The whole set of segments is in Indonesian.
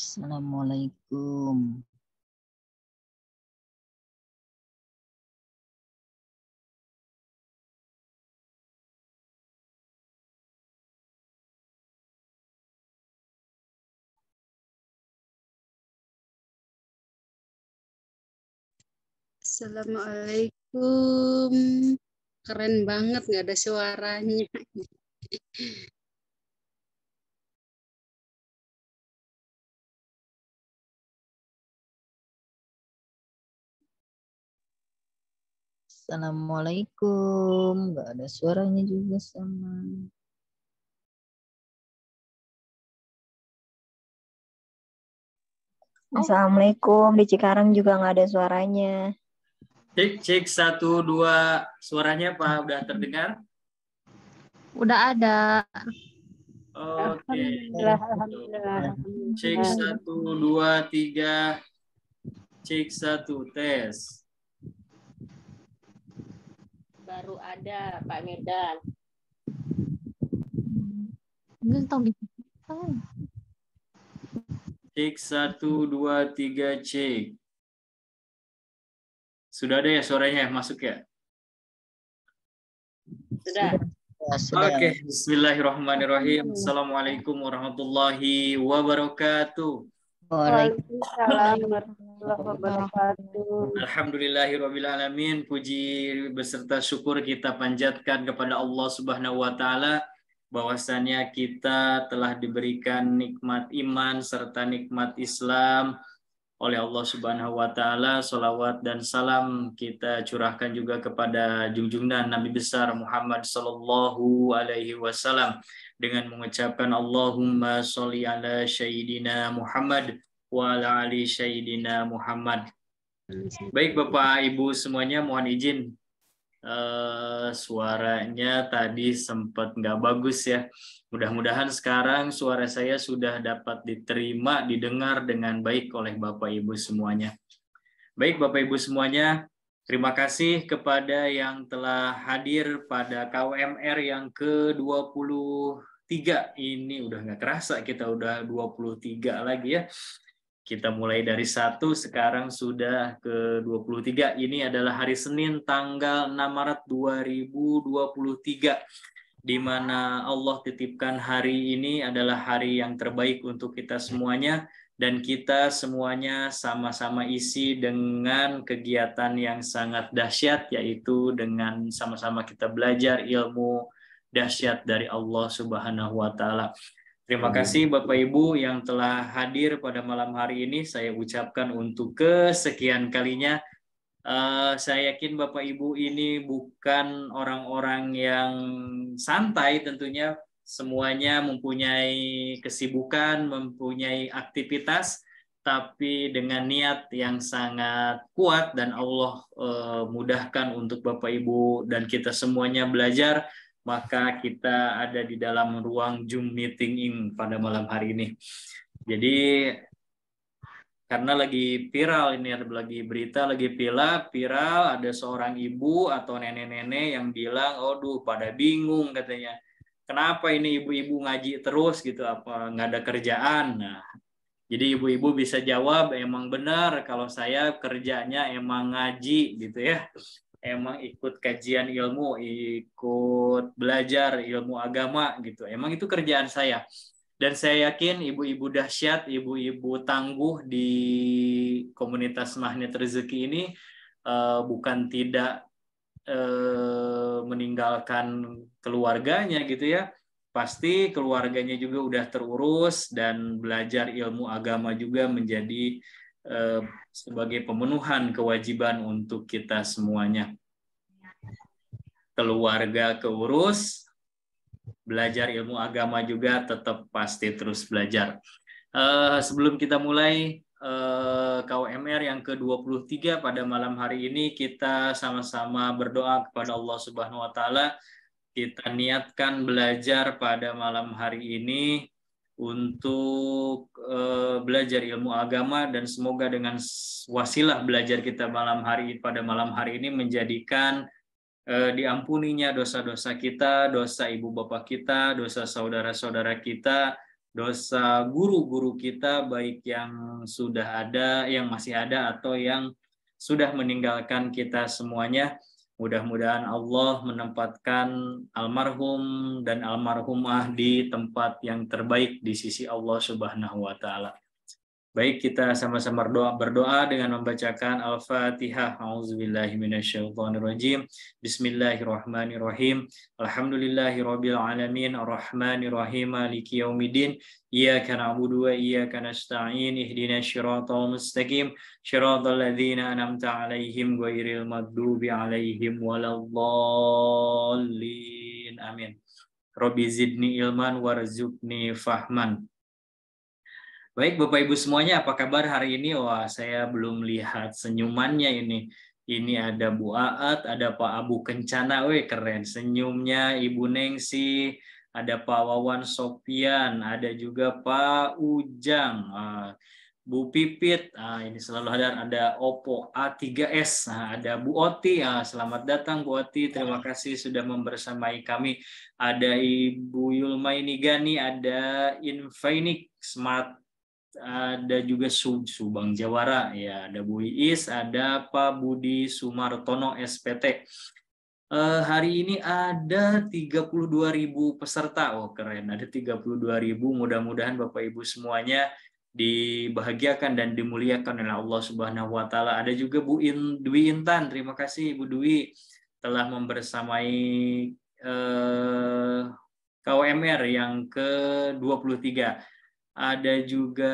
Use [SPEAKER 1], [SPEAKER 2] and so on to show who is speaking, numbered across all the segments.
[SPEAKER 1] Assalamualaikum.
[SPEAKER 2] Assalamualaikum. Keren banget, nggak ada suaranya.
[SPEAKER 1] Assalamualaikum. Nggak ada suaranya juga sama.
[SPEAKER 3] Assalamualaikum, di Cikarang juga nggak ada suaranya.
[SPEAKER 4] Cek 1 2 suaranya Pak udah terdengar?
[SPEAKER 5] Udah ada.
[SPEAKER 4] Oke.
[SPEAKER 2] Alhamdulillah.
[SPEAKER 4] Cek 1 2 3. Cek 1 tes.
[SPEAKER 6] Baru ada Pak Medan.
[SPEAKER 5] Nggak tahu di
[SPEAKER 4] Cek 1 2 3 cek. Sudah ada ya suaranya masuk ya?
[SPEAKER 6] Sudah.
[SPEAKER 1] Sudah.
[SPEAKER 4] Oke, bismillahirrahmanirrahim. Assalamualaikum warahmatullahi wabarakatuh.
[SPEAKER 2] Waalaikumsalam warahmatullahi wabarakatuh.
[SPEAKER 4] Alhamdulillahirrabbilalamin. Puji beserta syukur kita panjatkan kepada Allah Subhanahu wa Ta'ala, bahwasannya kita telah diberikan nikmat iman serta nikmat Islam oleh Allah Subhanahu wa Ta'ala. Salawat dan salam kita curahkan juga kepada junjungan Nabi besar Muhammad sallallahu alaihi wasallam dengan mengucapkan Allahumma sholli ala sayyidina Muhammad wa ala ali sayyidina Muhammad. Baik Bapak Ibu semuanya, mohon izin suaranya tadi sempat nggak bagus ya. Mudah-mudahan sekarang suara saya sudah dapat diterima, didengar dengan baik oleh Bapak Ibu semuanya. Baik Bapak Ibu semuanya, terima kasih kepada yang telah hadir pada KWMR yang ke-23. Ini udah nggak kerasa kita udah 23 lagi ya. Kita mulai dari 1, sekarang sudah ke 23. Ini adalah hari Senin tanggal 6 Maret 2023. Di mana Allah titipkan hari ini adalah hari yang terbaik untuk kita semuanya. Dan kita semuanya sama-sama isi dengan kegiatan yang sangat dahsyat, yaitu dengan sama-sama kita belajar ilmu dahsyat dari Allah Subhanahu wa Ta'ala. Terima kasih Bapak Ibu yang telah hadir pada malam hari ini. Saya ucapkan untuk kesekian kalinya. Saya yakin Bapak Ibu ini bukan orang-orang yang santai tentunya. Semuanya mempunyai kesibukan, mempunyai aktivitas, tapi dengan niat yang sangat kuat, dan Allah mudahkan untuk Bapak Ibu dan kita semuanya belajar. Maka kita ada di dalam ruang Zoom meeting pada malam hari ini. Jadi karena lagi viral ini, lagi berita lagi viral, ada seorang ibu atau nenek-nenek yang bilang, "Aduh, pada bingung," katanya. "Kenapa ini ibu-ibu ngaji terus gitu, apa nggak ada kerjaan?" Nah, jadi ibu-ibu bisa jawab, emang benar kalau saya kerjanya emang ngaji gitu ya. Emang ikut kajian ilmu, ikut belajar ilmu agama gitu. Emang itu kerjaan saya. Dan saya yakin ibu-ibu dahsyat, ibu-ibu tangguh di komunitas Magnet Rezeki ini bukan tidak meninggalkan keluarganya gitu ya. Pasti keluarganya juga udah terurus, dan belajar ilmu agama juga menjadi sebagai pemenuhan kewajiban untuk kita semuanya. Keluarga keurus, belajar ilmu agama juga tetap pasti terus belajar. Sebelum kita mulai KWMR yang ke-23 pada malam hari ini, kita sama-sama berdoa kepada Allah Subhanahu wa Ta'ala. Kita niatkan belajar pada malam hari ini untuk belajar ilmu agama, dan semoga dengan wasilah belajar kita pada malam hari ini menjadikan diampuninya dosa-dosa kita, dosa ibu bapak kita, dosa saudara-saudara kita, dosa guru-guru kita, baik yang sudah ada, yang masih ada, atau yang sudah meninggalkan kita semuanya. Mudah-mudahan Allah menempatkan almarhum dan almarhumah di tempat yang terbaik di sisi Allah Subhanahu wa taala. Baik, kita sama-sama berdoa dengan membacakan Al-Fatihah. A'udzubillahi minasyaitonirrajim. Bismillahirrahmanirrahim. Alhamdulillahirabbil alamin, arrahmanirrahim, maliki yaumiddin. Iyyaka na'budu wa iyyaka nasta'in. Ihdinas siratal mustaqim. Shiratal ladzina an'amta 'alaihim ghairil maghdubi 'alaihim waladdallin. Amin. Rabbi zidni ilman warzuqni fahman. Baik Bapak Ibu semuanya, apa kabar hari ini? Wah, saya belum lihat senyumannya ini. Ini ada Bu Aat, ada Pak Abu Kencana, weh keren senyumnya. Ibu Nengsi, ada Pak Wawan Sopian, ada juga Pak Ujang, Bu Pipit, ini selalu ada Oppo A3S, ada Bu Oti, selamat datang Bu Oti, terima kasih sudah membersamai kami. Ada Ibu Yulmaini Gani, ada Infinix Smart, ada juga Subang Jawara, ya ada Bu Iis, ada Pak Budi Sumartono SPT. Hari ini ada 32.000 peserta, oh keren, ada 32.000. Mudah-mudahan Bapak Ibu semuanya dibahagiakan dan dimuliakan oleh Allah Subhanahu wa taala. Ada juga Bu Dwi Intan, terima kasih Bu Dwi telah membersamai KWMR yang ke-23. Ada juga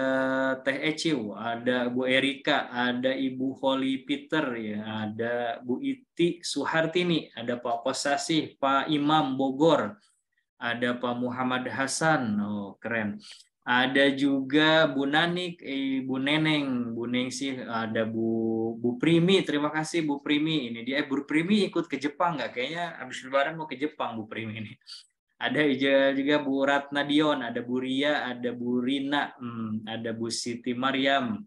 [SPEAKER 4] Teh Eciu, ada Bu Erika, ada Ibu Holly Peter, ya, ada Bu Iti Suhartini, ada Pak Kosasih, Pak Imam Bogor, ada Pak Muhammad Hasan, oh keren. Ada juga Bu Nanik, Bu Neneng, Bu Nengsi, ada Bu Primi, terima kasih Bu Primi. Ini dia, Bu Primi ikut ke Jepang nggak? Kayaknya habis lebaran mau ke Jepang Bu Primi ini. Ada juga Bu Ratna Dion, ada Bu Ria, ada Bu Rina, ada Bu Siti Maryam,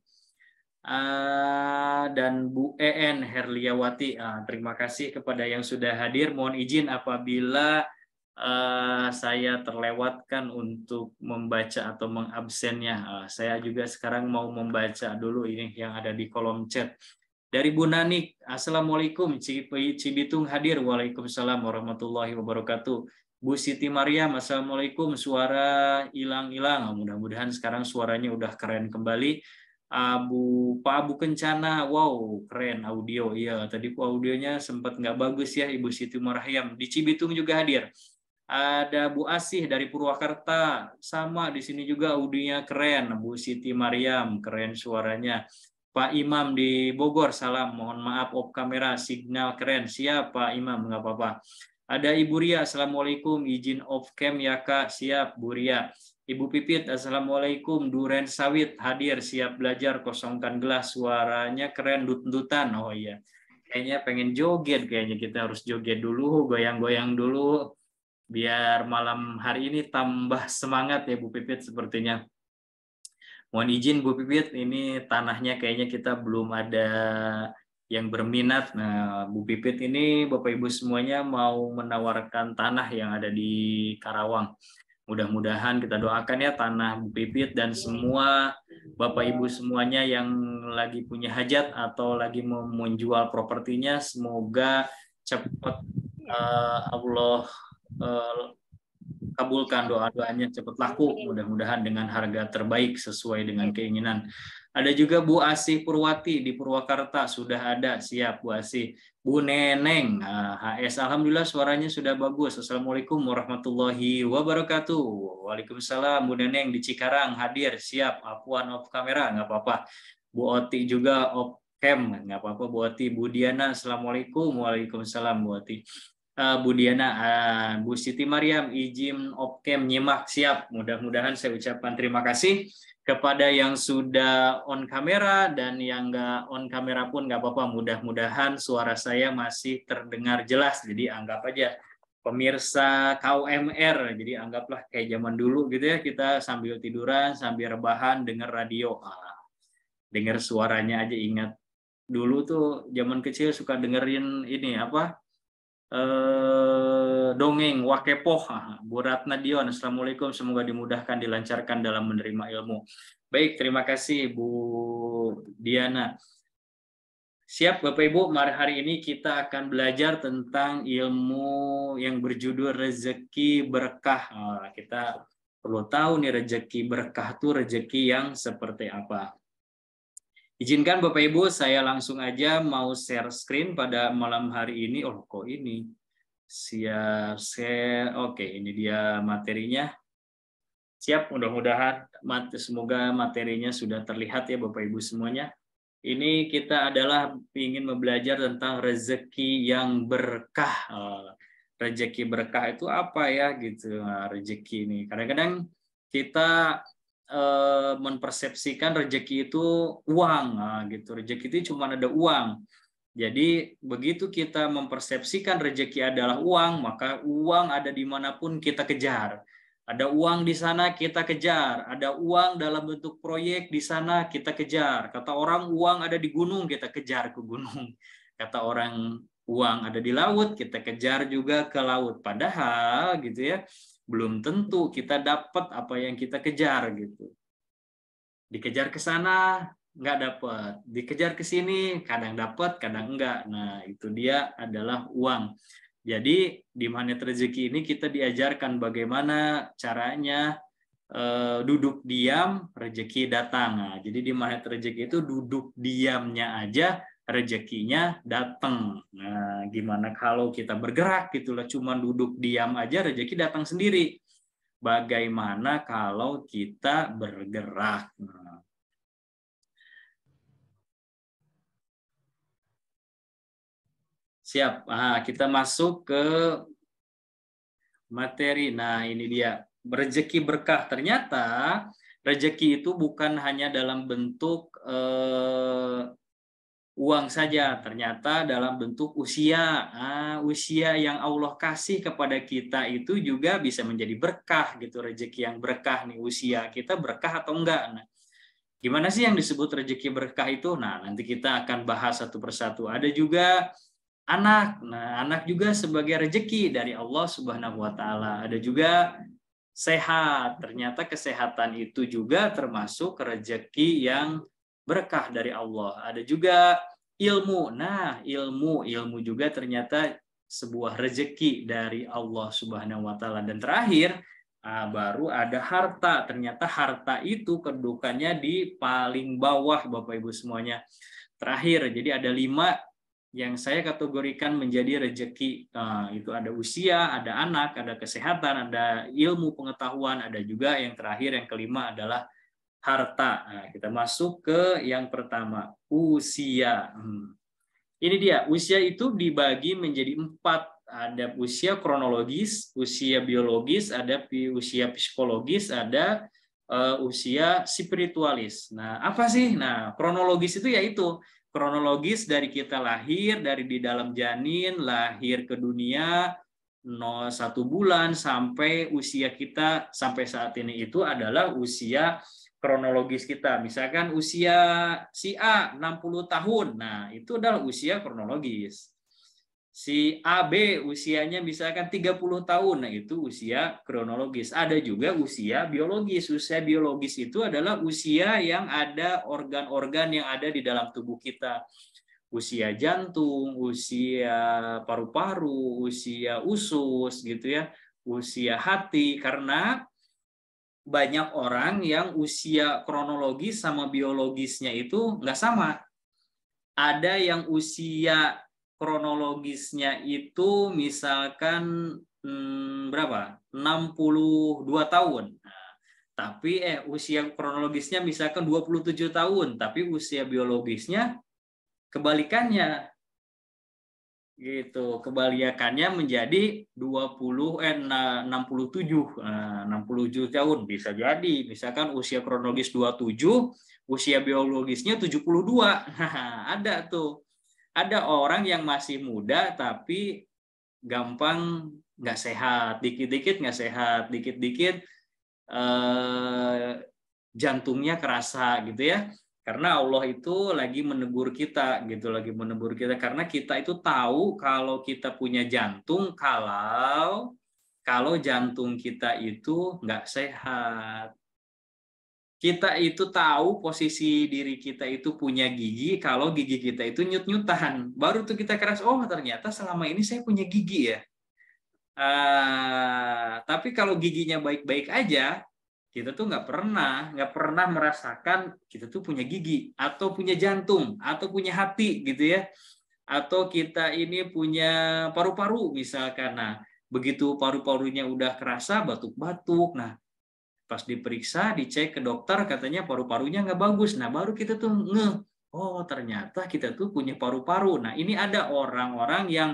[SPEAKER 4] dan Bu EN Herliawati. Terima kasih kepada yang sudah hadir. Mohon izin apabila saya terlewatkan untuk membaca atau mengabsennya. Saya juga sekarang mau membaca dulu ini yang ada di kolom chat. Dari Bu Nanik, Assalamualaikum, Cibitung hadir. Waalaikumsalam warahmatullahi wabarakatuh. Bu Siti Maryam, Assalamualaikum, suara hilang-hilang. Mudah-mudahan sekarang suaranya udah keren kembali. Pak Abu Kencana, wow keren audio. Iya, tadi audionya sempat nggak bagus ya Ibu Siti Maryam. Di Cibitung juga hadir. Ada Bu Asih dari Purwakarta, sama di sini juga audionya keren. Bu Siti Maryam, keren suaranya. Pak Imam di Bogor, salam. Mohon maaf off kamera, signal keren. Siap Pak Imam, nggak apa-apa. Ada Ibu Ria, Assalamualaikum, izin off cam ya Kak, siap Bu Ria. Ibu Pipit, Assalamualaikum, Duren Sawit hadir, siap belajar, kosongkan gelas, suaranya keren, dut-dutan. Oh iya, kayaknya pengen joget, kayaknya kita harus joget dulu, goyang-goyang dulu, biar malam hari ini tambah semangat ya Bu Pipit sepertinya. Mohon izin Bu Pipit, ini tanahnya kayaknya kita belum ada yang berminat. Nah, Bu Pipit ini Bapak Ibu semuanya mau menawarkan tanah yang ada di Karawang. Mudah-mudahan kita doakan ya tanah Bu Pipit dan semua Bapak Ibu semuanya yang lagi punya hajat atau lagi mau menjual propertinya, semoga cepat Allah kabulkan doa-doanya, cepat laku, mudah-mudahan dengan harga terbaik sesuai dengan keinginan. Ada juga Bu Asih Purwati di Purwakarta, sudah ada, siap Bu Asih. Bu Neneng, HS, alhamdulillah suaranya sudah bagus. Assalamualaikum warahmatullahi wabarakatuh. Waalaikumsalam. Bu Neneng di Cikarang hadir, siap. Apuan off kamera, nggak apa-apa. Bu Oti juga off cam, nggak apa-apa Bu Oti. Bu Diana, assalamualaikum. Waalaikumsalam Bu Oti. Bu Diana, Bu Siti Maryam, izin off cam nyimak, siap. Mudah-mudahan saya ucapkan terima kasih kepada yang sudah on kamera dan yang nggak on kamera pun nggak apa-apa. Mudah-mudahan suara saya masih terdengar jelas. Jadi anggap aja pemirsa KWMR. Jadi anggaplah kayak zaman dulu gitu ya, kita sambil tiduran, sambil rebahan, dengar radio. Dengar suaranya aja. Ingat dulu tuh zaman kecil suka dengerin ini apa? dongeng Wakepoh. Bu Ratna Dion, Assalamualaikum, semoga dimudahkan, dilancarkan dalam menerima ilmu. Baik, terima kasih Bu Diana. Siap Bapak Ibu, mari hari ini kita akan belajar tentang ilmu yang berjudul rezeki berkah. Kita perlu tahu nih rezeki berkah itu rezeki yang seperti apa. Izinkan Bapak Ibu, saya langsung aja mau share screen pada malam hari ini. Oh, kok ini? Siap share. Oke, ini dia materinya. Siap, mudah-mudahan semoga materinya sudah terlihat ya Bapak Ibu semuanya. Ini kita adalah ingin belajar tentang rezeki yang berkah. Rezeki berkah itu apa ya gitu. Rezeki ini kadang-kadang kita mempersepsikan rezeki itu uang, gitu. Rezeki itu cuma ada uang. Jadi begitu kita mempersepsikan rezeki adalah uang, maka uang ada dimanapun kita kejar. Ada uang di sana kita kejar, ada uang dalam bentuk proyek di sana kita kejar. Kata orang uang ada di gunung, kita kejar ke gunung. Kata orang uang ada di laut, kita kejar juga ke laut. Padahal gitu ya, belum tentu kita dapat apa yang kita kejar gitu. Dikejar ke sana nggak dapat, dikejar ke sini kadang dapat, kadang enggak. Nah, itu dia adalah uang. Jadi di magnet rezeki ini kita diajarkan bagaimana caranya duduk diam, rezeki datang. Nah, jadi di magnet rezeki itu duduk diamnya aja rezekinya datang. Nah, gimana kalau kita bergerak gitulah, cuma duduk diam aja rezeki datang sendiri. Bagaimana kalau kita bergerak? Nah, siap. Kita masuk ke materi. Nah, ini dia rezeki berkah. Ternyata rezeki itu bukan hanya dalam bentuk uang saja. Ternyata dalam bentuk usia. Usia yang Allah kasih kepada kita itu juga bisa menjadi berkah gitu. Rezeki yang berkah nih, usia kita berkah atau enggak. Nah, gimana sih yang disebut rezeki berkah itu? Nah, nanti kita akan bahas satu persatu. Ada juga anak. Nah, anak juga sebagai rezeki dari Allah Subhanahu wa taala. Ada juga sehat. Ternyata kesehatan itu juga termasuk rezeki yang berkah dari Allah. Ada juga ilmu. Nah, ilmu juga ternyata sebuah rezeki dari Allah Subhanahu wa taala. Dan terakhir, baru ada harta. Ternyata harta itu kedudukannya di paling bawah Bapak Ibu semuanya. Terakhir, jadi ada 5 yang saya kategorikan menjadi rezeki. Itu ada usia, ada anak, ada kesehatan, ada ilmu pengetahuan, ada juga yang terakhir, yang kelima adalah harta. Nah, kita masuk ke yang pertama, usia. Ini dia, usia itu dibagi menjadi 4. Ada usia kronologis, usia biologis, ada usia psikologis, ada usia spiritualis. Nah, apa sih? Nah, kronologis itu yaitu kronologis dari kita lahir, dari di dalam janin, lahir ke dunia, 1 bulan sampai usia kita sampai saat ini itu adalah usia kronologis kita. Misalkan usia si A 60 tahun, nah itu adalah usia kronologis. Si AB usianya misalkan 30 tahun, nah itu usia kronologis. Ada juga usia biologis. Usia biologis itu adalah usia yang ada organ-organ yang ada di dalam tubuh kita. Usia jantung, usia paru-paru, usia usus gitu ya, usia hati. Karena banyak orang yang usia kronologis sama biologisnya itu nggak sama. Ada yang usia kronologisnya itu misalkan berapa? 62 tahun. Nah, tapi usia kronologisnya misalkan 27 tahun, tapi usia biologisnya kebalikannya. Gitu, kebalikannya menjadi 67 tahun bisa jadi. Misalkan usia kronologis 27, usia biologisnya 72. Nah, ada tuh. Ada orang yang masih muda tapi gampang nggak sehat, dikit-dikit nggak sehat, dikit-dikit jantungnya kerasa gitu ya. Karena Allah itu lagi menegur kita gitu, lagi menegur kita karena kita itu tahu kalau kita punya jantung kalau jantung kita itu nggak sehat. Kita itu tahu posisi diri kita itu punya gigi kalau gigi kita itu nyut-nyutan. Baru tuh kita keras, oh ternyata selama ini saya punya gigi ya. Tapi kalau giginya baik-baik aja, kita tuh nggak pernah merasakan kita tuh punya gigi atau punya jantung atau punya hati gitu ya, atau kita ini punya paru-paru misalkan. Nah begitu paru-parunya udah kerasa batuk-batuk, nah pas diperiksa dicek ke dokter katanya paru-parunya nggak bagus, nah baru kita tuh oh ternyata kita tuh punya paru-paru. Nah ini ada orang-orang yang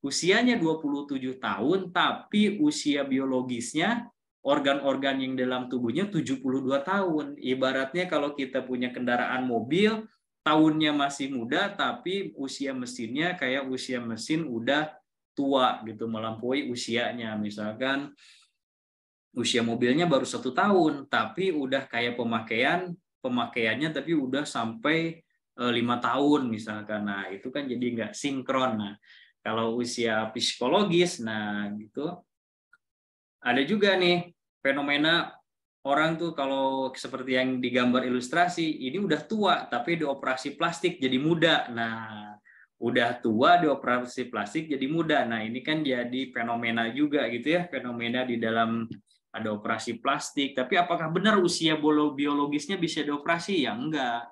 [SPEAKER 4] usianya 27 tahun tapi usia biologisnya organ-organ yang dalam tubuhnya 72 tahun. Ibaratnya kalau kita punya kendaraan mobil, tahunnya masih muda, tapi usia mesinnya kayak usia mesin udah tua gitu, melampaui usianya. Misalkan usia mobilnya baru 1 tahun, tapi udah kayak pemakaiannya tapi udah sampai 5 tahun misalkan. Nah itu kan jadi nggak sinkron. Nah kalau usia psikologis, nah gitu ada juga nih fenomena orang tuh kalau seperti yang digambar ilustrasi, ini udah tua tapi dioperasi plastik jadi muda. Nah, udah tua dioperasi plastik jadi muda. Nah, ini kan jadi fenomena juga gitu ya, fenomena di dalam ada operasi plastik. Tapi apakah benar usia biologisnya bisa dioperasi? Ya enggak.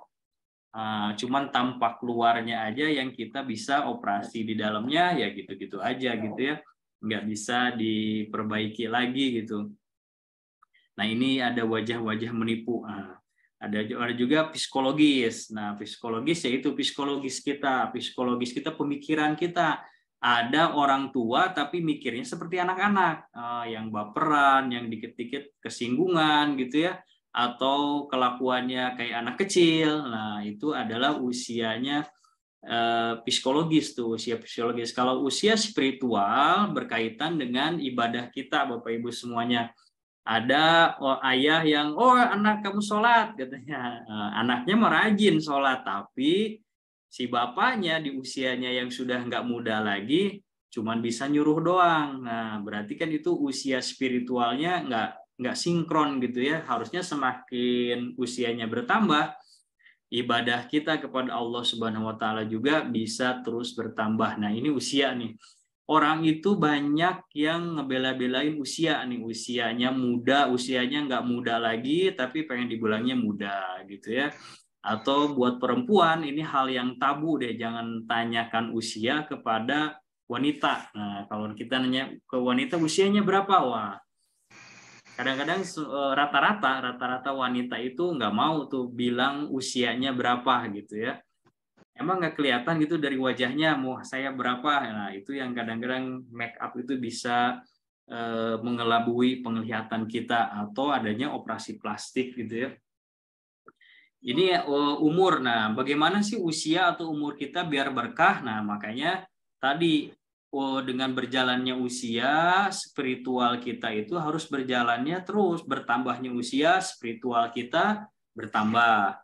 [SPEAKER 4] Cuman tampak luarnya aja yang kita bisa operasi di dalamnya ya gitu-gitu aja gitu ya. Nggak bisa diperbaiki lagi gitu. Nah ini ada wajah-wajah menipu. Ada juga psikologis. Nah psikologis yaitu psikologis kita, pemikiran kita. Ada orang tua tapi mikirnya seperti anak-anak, yang baperan, yang dikit-dikit kesinggungan gitu ya, atau kelakuannya kayak anak kecil. Nah itu adalah usianya psikologis tuh, usia psikologis. Kalau usia spiritual berkaitan dengan ibadah kita, Bapak Ibu semuanya. Ada ayah yang anak kamu sholat katanya, anaknya merajin sholat tapi si bapaknya di usianya yang sudah nggak muda lagi cuman bisa nyuruh doang. Nah berarti kan itu usia spiritualnya nggak sinkron gitu ya. Harusnya semakin usianya bertambah, ibadah kita kepada Allah Subhanahu wa taala juga bisa terus bertambah. Nah ini usia nih. Orang itu banyak yang ngebela-belain usia nih, usianya muda, usianya nggak muda lagi, tapi pengen dibilangnya muda gitu ya. Atau buat perempuan ini hal yang tabu deh, jangan tanyakan usia kepada wanita. Nah kalau kita nanya ke wanita usianya berapa, wah kadang-kadang rata-rata wanita itu nggak mau tuh bilang usianya berapa gitu ya. Emang nggak kelihatan gitu dari wajahnya mau saya berapa. Nah itu yang kadang-kadang make up itu bisa mengelabui penglihatan kita, atau adanya operasi plastik gitu ya. Ini umur. Nah bagaimana sih usia atau umur kita biar berkah? Nah makanya tadi dengan berjalannya usia, spiritual kita itu harus berjalannya terus, bertambahnya usia, spiritual kita bertambah.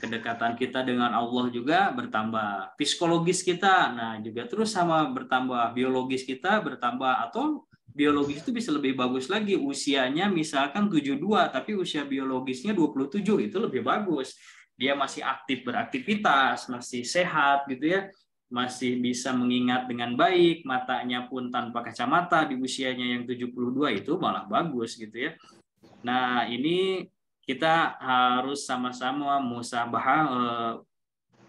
[SPEAKER 4] Kedekatan kita dengan Allah juga bertambah, psikologis kita nah juga terus sama bertambah, biologis kita bertambah, atau biologis itu bisa lebih bagus lagi, usianya misalkan 72 tapi usia biologisnya 27, itu lebih bagus, dia masih aktif beraktivitas, masih sehat gitu ya, masih bisa mengingat dengan baik, matanya pun tanpa kacamata di usianya yang 72, itu malah bagus gitu ya. Nah ini kita harus sama-sama musabahah,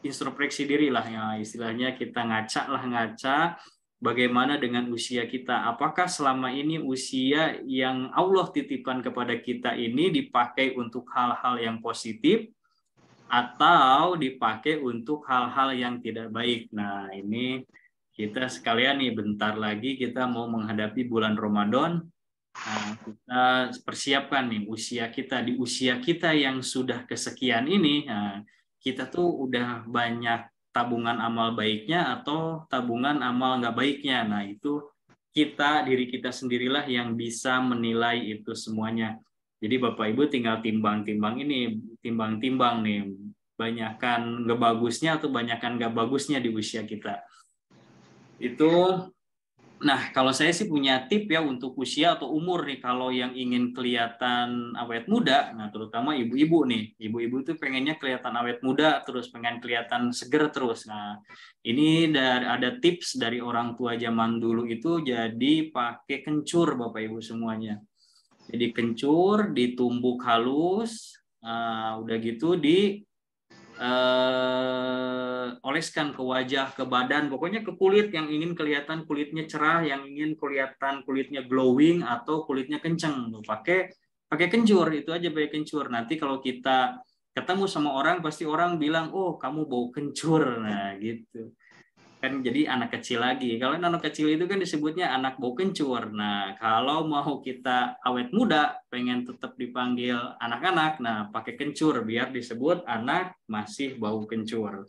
[SPEAKER 4] introspeksi diri lah ya, istilahnya kita ngaca bagaimana dengan usia kita, apakah selama ini usia yang Allah titipkan kepada kita ini dipakai untuk hal-hal yang positif atau dipakai untuk hal-hal yang tidak baik. Nah ini kita sekalian nih, bentar lagi kita mau menghadapi bulan Ramadan. Nah, kita persiapkan nih usia kita, di usia kita yang sudah kesekian ini, nah, kita tuh udah banyak tabungan amal baiknya atau tabungan amal nggak baiknya. Nah itu diri kita sendirilah yang bisa menilai itu semuanya. Jadi Bapak Ibu tinggal timbang-timbang nih, banyakan nggak bagusnya atau banyakan nggak bagusnya di usia kita. Itu. Nah, kalau saya sih punya tip ya untuk usia atau umur nih, kalau yang ingin kelihatan awet muda, nah terutama ibu-ibu nih, ibu-ibu tuh pengennya kelihatan awet muda, terus pengen kelihatan seger terus. Nah, ini ada tips dari orang tua zaman dulu itu, jadi pakai kencur Bapak Ibu semuanya. Jadi kencur ditumbuk halus, udah gitu oleskan ke wajah, ke badan, pokoknya ke kulit yang ingin kelihatan kulitnya cerah, yang ingin kelihatan kulitnya glowing atau kulitnya kenceng. Pakai kencur, itu aja pakai kencur. Nanti kalau kita ketemu sama orang pasti orang bilang, "Oh, kamu bau kencur." Nah, gitu. Kan jadi anak kecil lagi. Kalau anak kecil itu kan disebutnya anak bau kencur. Nah, kalau mau kita awet muda, pengen tetap dipanggil anak-anak, nah pakai kencur biar disebut anak masih bau kencur.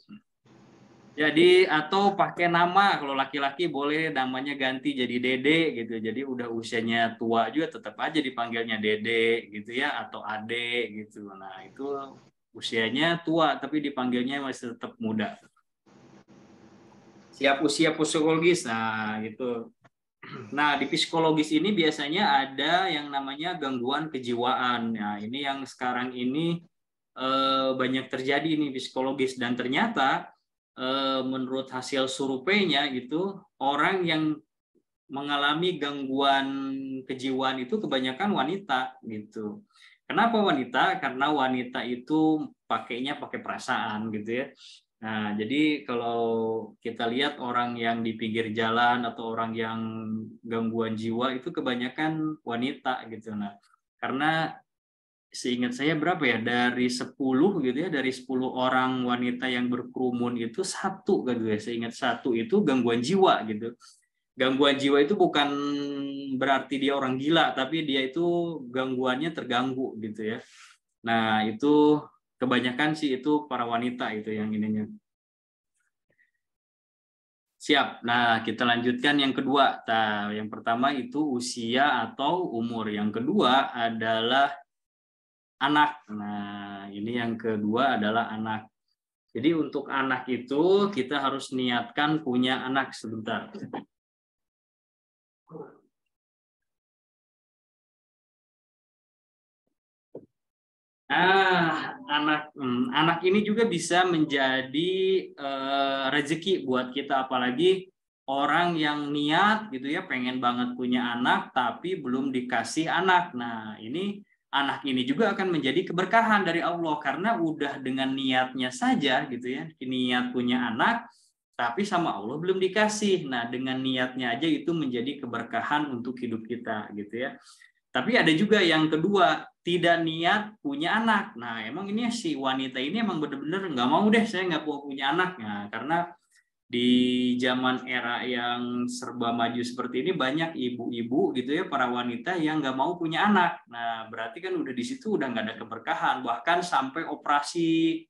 [SPEAKER 4] Jadi atau pakai nama, kalau laki-laki boleh namanya ganti jadi Dede gitu. Jadi udah usianya tua juga tetap aja dipanggilnya Dede gitu ya, atau Ade gitu. Nah, itu usianya tua tapi dipanggilnya masih tetap muda. Siap usia psikologis, nah gitu. Nah, di psikologis ini biasanya ada yang namanya gangguan kejiwaan. Nah, ini yang sekarang ini banyak terjadi nih psikologis, dan ternyata menurut hasil surveinya gitu, orang yang mengalami gangguan kejiwaan itu kebanyakan wanita gitu. Kenapa wanita? Karena wanita itu pakainya pakai perasaan gitu ya. Nah, jadi kalau kita lihat orang yang di pinggir jalan atau orang yang gangguan jiwa itu kebanyakan wanita gitu. Nah, karena seingat saya berapa ya, dari 10 gitu ya, dari 10 orang wanita yang berkerumun itu satu gitu ya, seingat satu itu gangguan jiwa gitu. Gangguan jiwa itu bukan berarti dia orang gila, tapi dia itu gangguannya terganggu gitu ya. Nah, itu kebanyakan sih itu para wanita itu yang ininya. Siap. Nah, kita lanjutkan yang kedua. Nah, yang pertama itu usia atau umur. Yang kedua adalah anak. Nah, ini yang kedua adalah anak. Jadi untuk anak itu kita harus niatkan punya anak sebentar. Anak ini juga bisa menjadi rezeki buat kita, apalagi orang yang niat gitu ya, pengen banget punya anak tapi belum dikasih anak. Nah, ini anak ini juga akan menjadi keberkahan dari Allah karena udah dengan niatnya saja gitu ya, niat punya anak tapi sama Allah belum dikasih. Nah, dengan niatnya aja itu menjadi keberkahan untuk hidup kita gitu ya. Tapi ada juga yang kedua, tidak niat punya anak. Nah, emang ini si wanita ini emang benar-benar nggak mau deh, saya nggak mau punya anak. Nah, karena di zaman era yang serba maju seperti ini banyak ibu-ibu gitu ya, para wanita yang nggak mau punya anak. Nah, berarti kan udah di situ udah nggak ada keberkahan, bahkan sampai operasi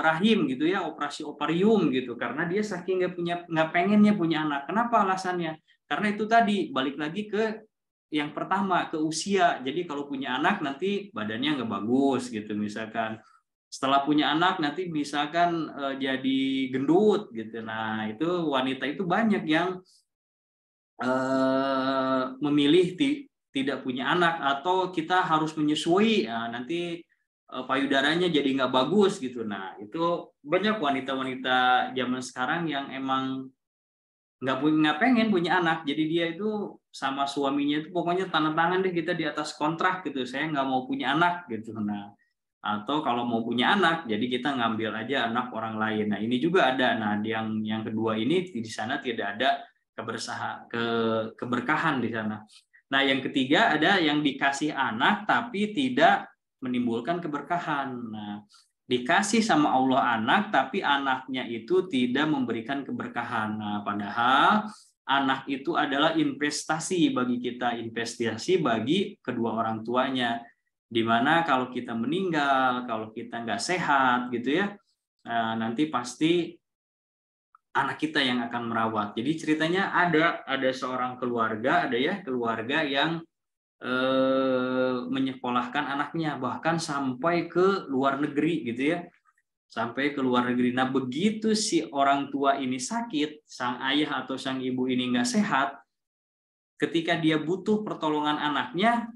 [SPEAKER 4] rahim gitu ya, operasi ovarium gitu, karena dia saking nggak pengennya punya anak. Kenapa alasannya? Karena itu tadi balik lagi ke yang pertama, ke usia. Jadi kalau punya anak nanti badannya nggak bagus gitu misalkan. Setelah punya anak nanti misalkan jadi gendut gitu. Nah, itu wanita itu banyak yang memilih tidak punya anak, atau kita harus menyusui. Nah, nanti payudaranya jadi nggak bagus gitu. Nah, itu banyak wanita-wanita zaman sekarang yang emang nggak pengen punya anak, jadi dia itu sama suaminya itu pokoknya tanda tangan deh kita di atas kontrak gitu, saya nggak mau punya anak gitu. Nah, atau kalau mau punya anak jadi kita ngambil aja anak orang lain. Nah, ini juga ada. Nah, yang kedua ini di sana tidak ada keberkahan di sana. Nah, yang ketiga ada yang dikasih anak tapi tidak menimbulkan keberkahan. Nah, dikasih sama Allah anak, tapi anaknya itu tidak memberikan keberkahan. Nah, padahal anak itu adalah investasi bagi kita, investasi bagi kedua orang tuanya. Dimana kalau kita meninggal, kalau kita nggak sehat gitu ya, nanti pasti anak kita yang akan merawat. Jadi ceritanya ada seorang keluarga, keluarga yang menyekolahkan anaknya bahkan sampai ke luar negeri gitu ya. sampai ke luar negeri. Nah, begitu si orang tua ini sakit, sang ayah atau sang ibu ini nggak sehat, ketika dia butuh pertolongan anaknya,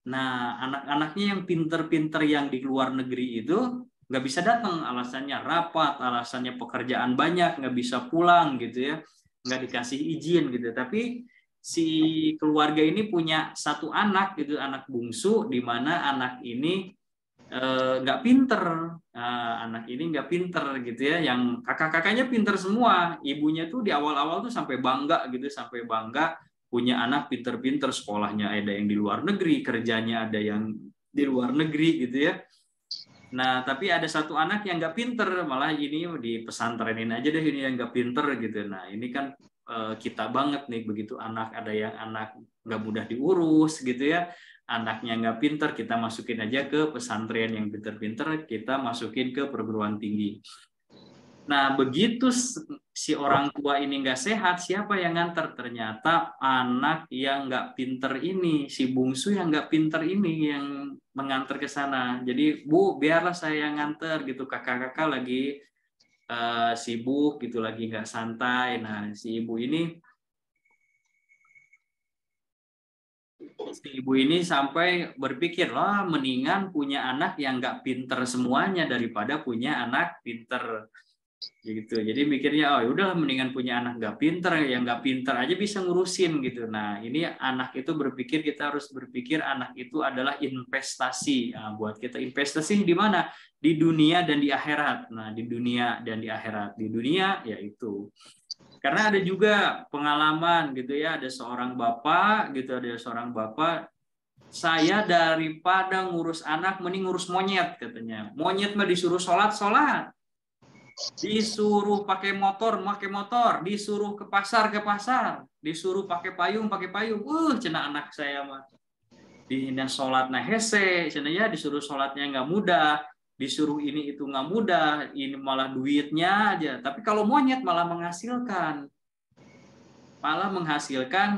[SPEAKER 4] nah anak-anaknya yang pinter-pinter yang di luar negeri itu nggak bisa datang, alasannya rapat, alasannya pekerjaan banyak, nggak bisa pulang gitu ya, nggak dikasih izin gitu. Tapi si keluarga ini punya satu anak gitu, anak bungsu, di mana anak ini nggak pinter, anak ini nggak pinter gitu ya, yang kakak-kakaknya pinter semua, ibunya tuh di awal-awal tuh sampai bangga gitu, sampai bangga punya anak pinter-pinter, sekolahnya ada yang di luar negeri, kerjanya ada yang di luar negeri gitu ya. Nah, tapi ada satu anak yang nggak pinter, malah ini di pesantrenin aja deh ini yang nggak pinter gitu. Nah, ini kan kita banget nih, begitu anak, ada yang anak nggak mudah diurus gitu ya, anaknya nggak pinter, kita masukin aja ke pesantren yang pinter-pinter, kita masukin ke perguruan tinggi. Nah, begitu si orang tua ini nggak sehat, siapa yang nganter? Ternyata anak yang nggak pinter ini, si bungsu yang nggak pinter ini yang mengantar ke sana. Jadi, Bu, biarlah saya yang nganter gitu, kakak-kakak lagi sibuk gitu, lagi nggak santai. Nah, si ibu ini sampai berpikir, lah mendingan punya anak yang nggak pinter semuanya daripada punya anak pinter gitu. Jadi mikirnya, oh udah mendingan punya anak nggak pinter, yang nggak pinter aja bisa ngurusin gitu. Nah, ini anak itu berpikir, kita harus berpikir anak itu adalah investasi. Nah, buat kita investasi di mana? Di dunia dan di akhirat. Nah, di dunia dan di akhirat. Di dunia yaitu, karena ada juga pengalaman gitu ya, ada seorang bapak gitu, ada seorang bapak, saya daripada ngurus anak mending ngurus monyet katanya. Monyet mah disuruh sholat, disuruh pakai motor, disuruh ke pasar, disuruh pakai payung, cenah anak saya mah dihina sholat nah hese, cenah ya, disuruh sholatnya nggak mudah, disuruh ini itu nggak mudah, ini malah duitnya aja. Tapi kalau monyet malah menghasilkan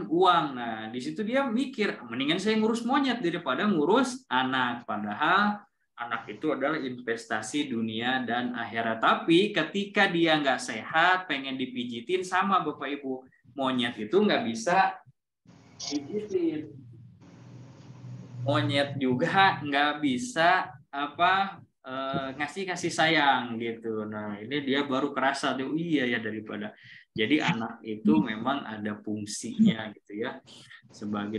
[SPEAKER 4] uang. Nah, di situ dia mikir, mendingan saya ngurus monyet daripada ngurus anak. Padahal anak itu adalah investasi dunia dan akhirat. Tapi ketika dia nggak sehat, pengen dipijitin, sama Bapak Ibu, monyet itu nggak bisa pijitin. Monyet juga nggak bisa ngasih kasih sayang gitu. Nah, ini dia baru kerasa tuh, iya ya, daripada. Jadi anak itu memang ada fungsinya gitu ya.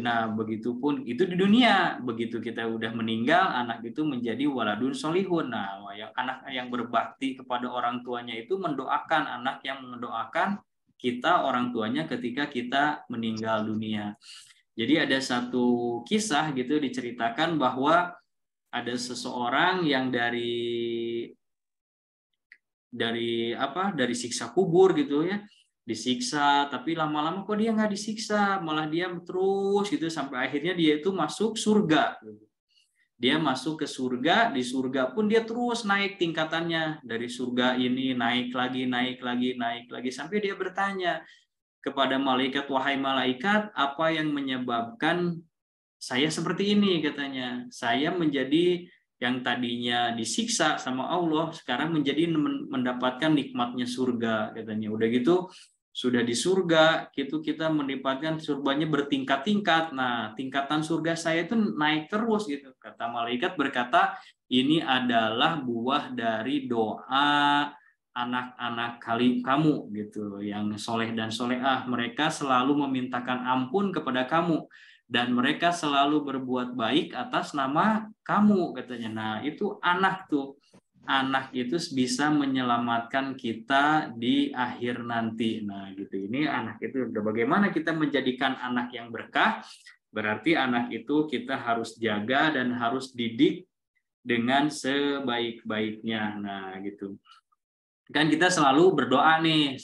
[SPEAKER 4] Nah, begitupun itu di dunia, begitu kita udah meninggal, anak itu menjadi waladun solihun. Nah, anak yang berbakti kepada orang tuanya itu mendoakan anak yang mendoakan kita, orang tuanya, ketika kita meninggal dunia. Jadi ada satu kisah gitu diceritakan bahwa ada seseorang yang dari siksa kubur gitu ya, disiksa, tapi lama-lama kok dia nggak disiksa, malah dia terus gitu sampai akhirnya dia itu masuk surga. Dia masuk ke surga, di surga pun dia terus naik tingkatannya, dari surga ini naik lagi sampai dia bertanya kepada malaikat, wahai malaikat, apa yang menyebabkan saya seperti ini, katanya. Saya menjadi yang tadinya disiksa sama Allah, sekarang menjadi mendapatkan nikmatnya surga, katanya. Udah gitu, sudah di surga, itu kita mendapatkan surganya bertingkat-tingkat. Nah, tingkatan surga saya itu naik terus gitu. Kata malaikat berkata, ini adalah buah dari doa anak-anak kamu gitu, yang soleh dan solehah. Mereka selalu memintakan ampun kepada kamu, dan mereka selalu berbuat baik atas nama kamu, katanya. Nah, itu anak tuh. Anak itu bisa menyelamatkan kita di akhir nanti. Nah, gitu. Ini anak itu. Bagaimana kita menjadikan anak yang berkah? Berarti anak itu kita harus jaga dan harus didik dengan sebaik-baiknya. Nah, gitu. Kan kita selalu berdoa nih,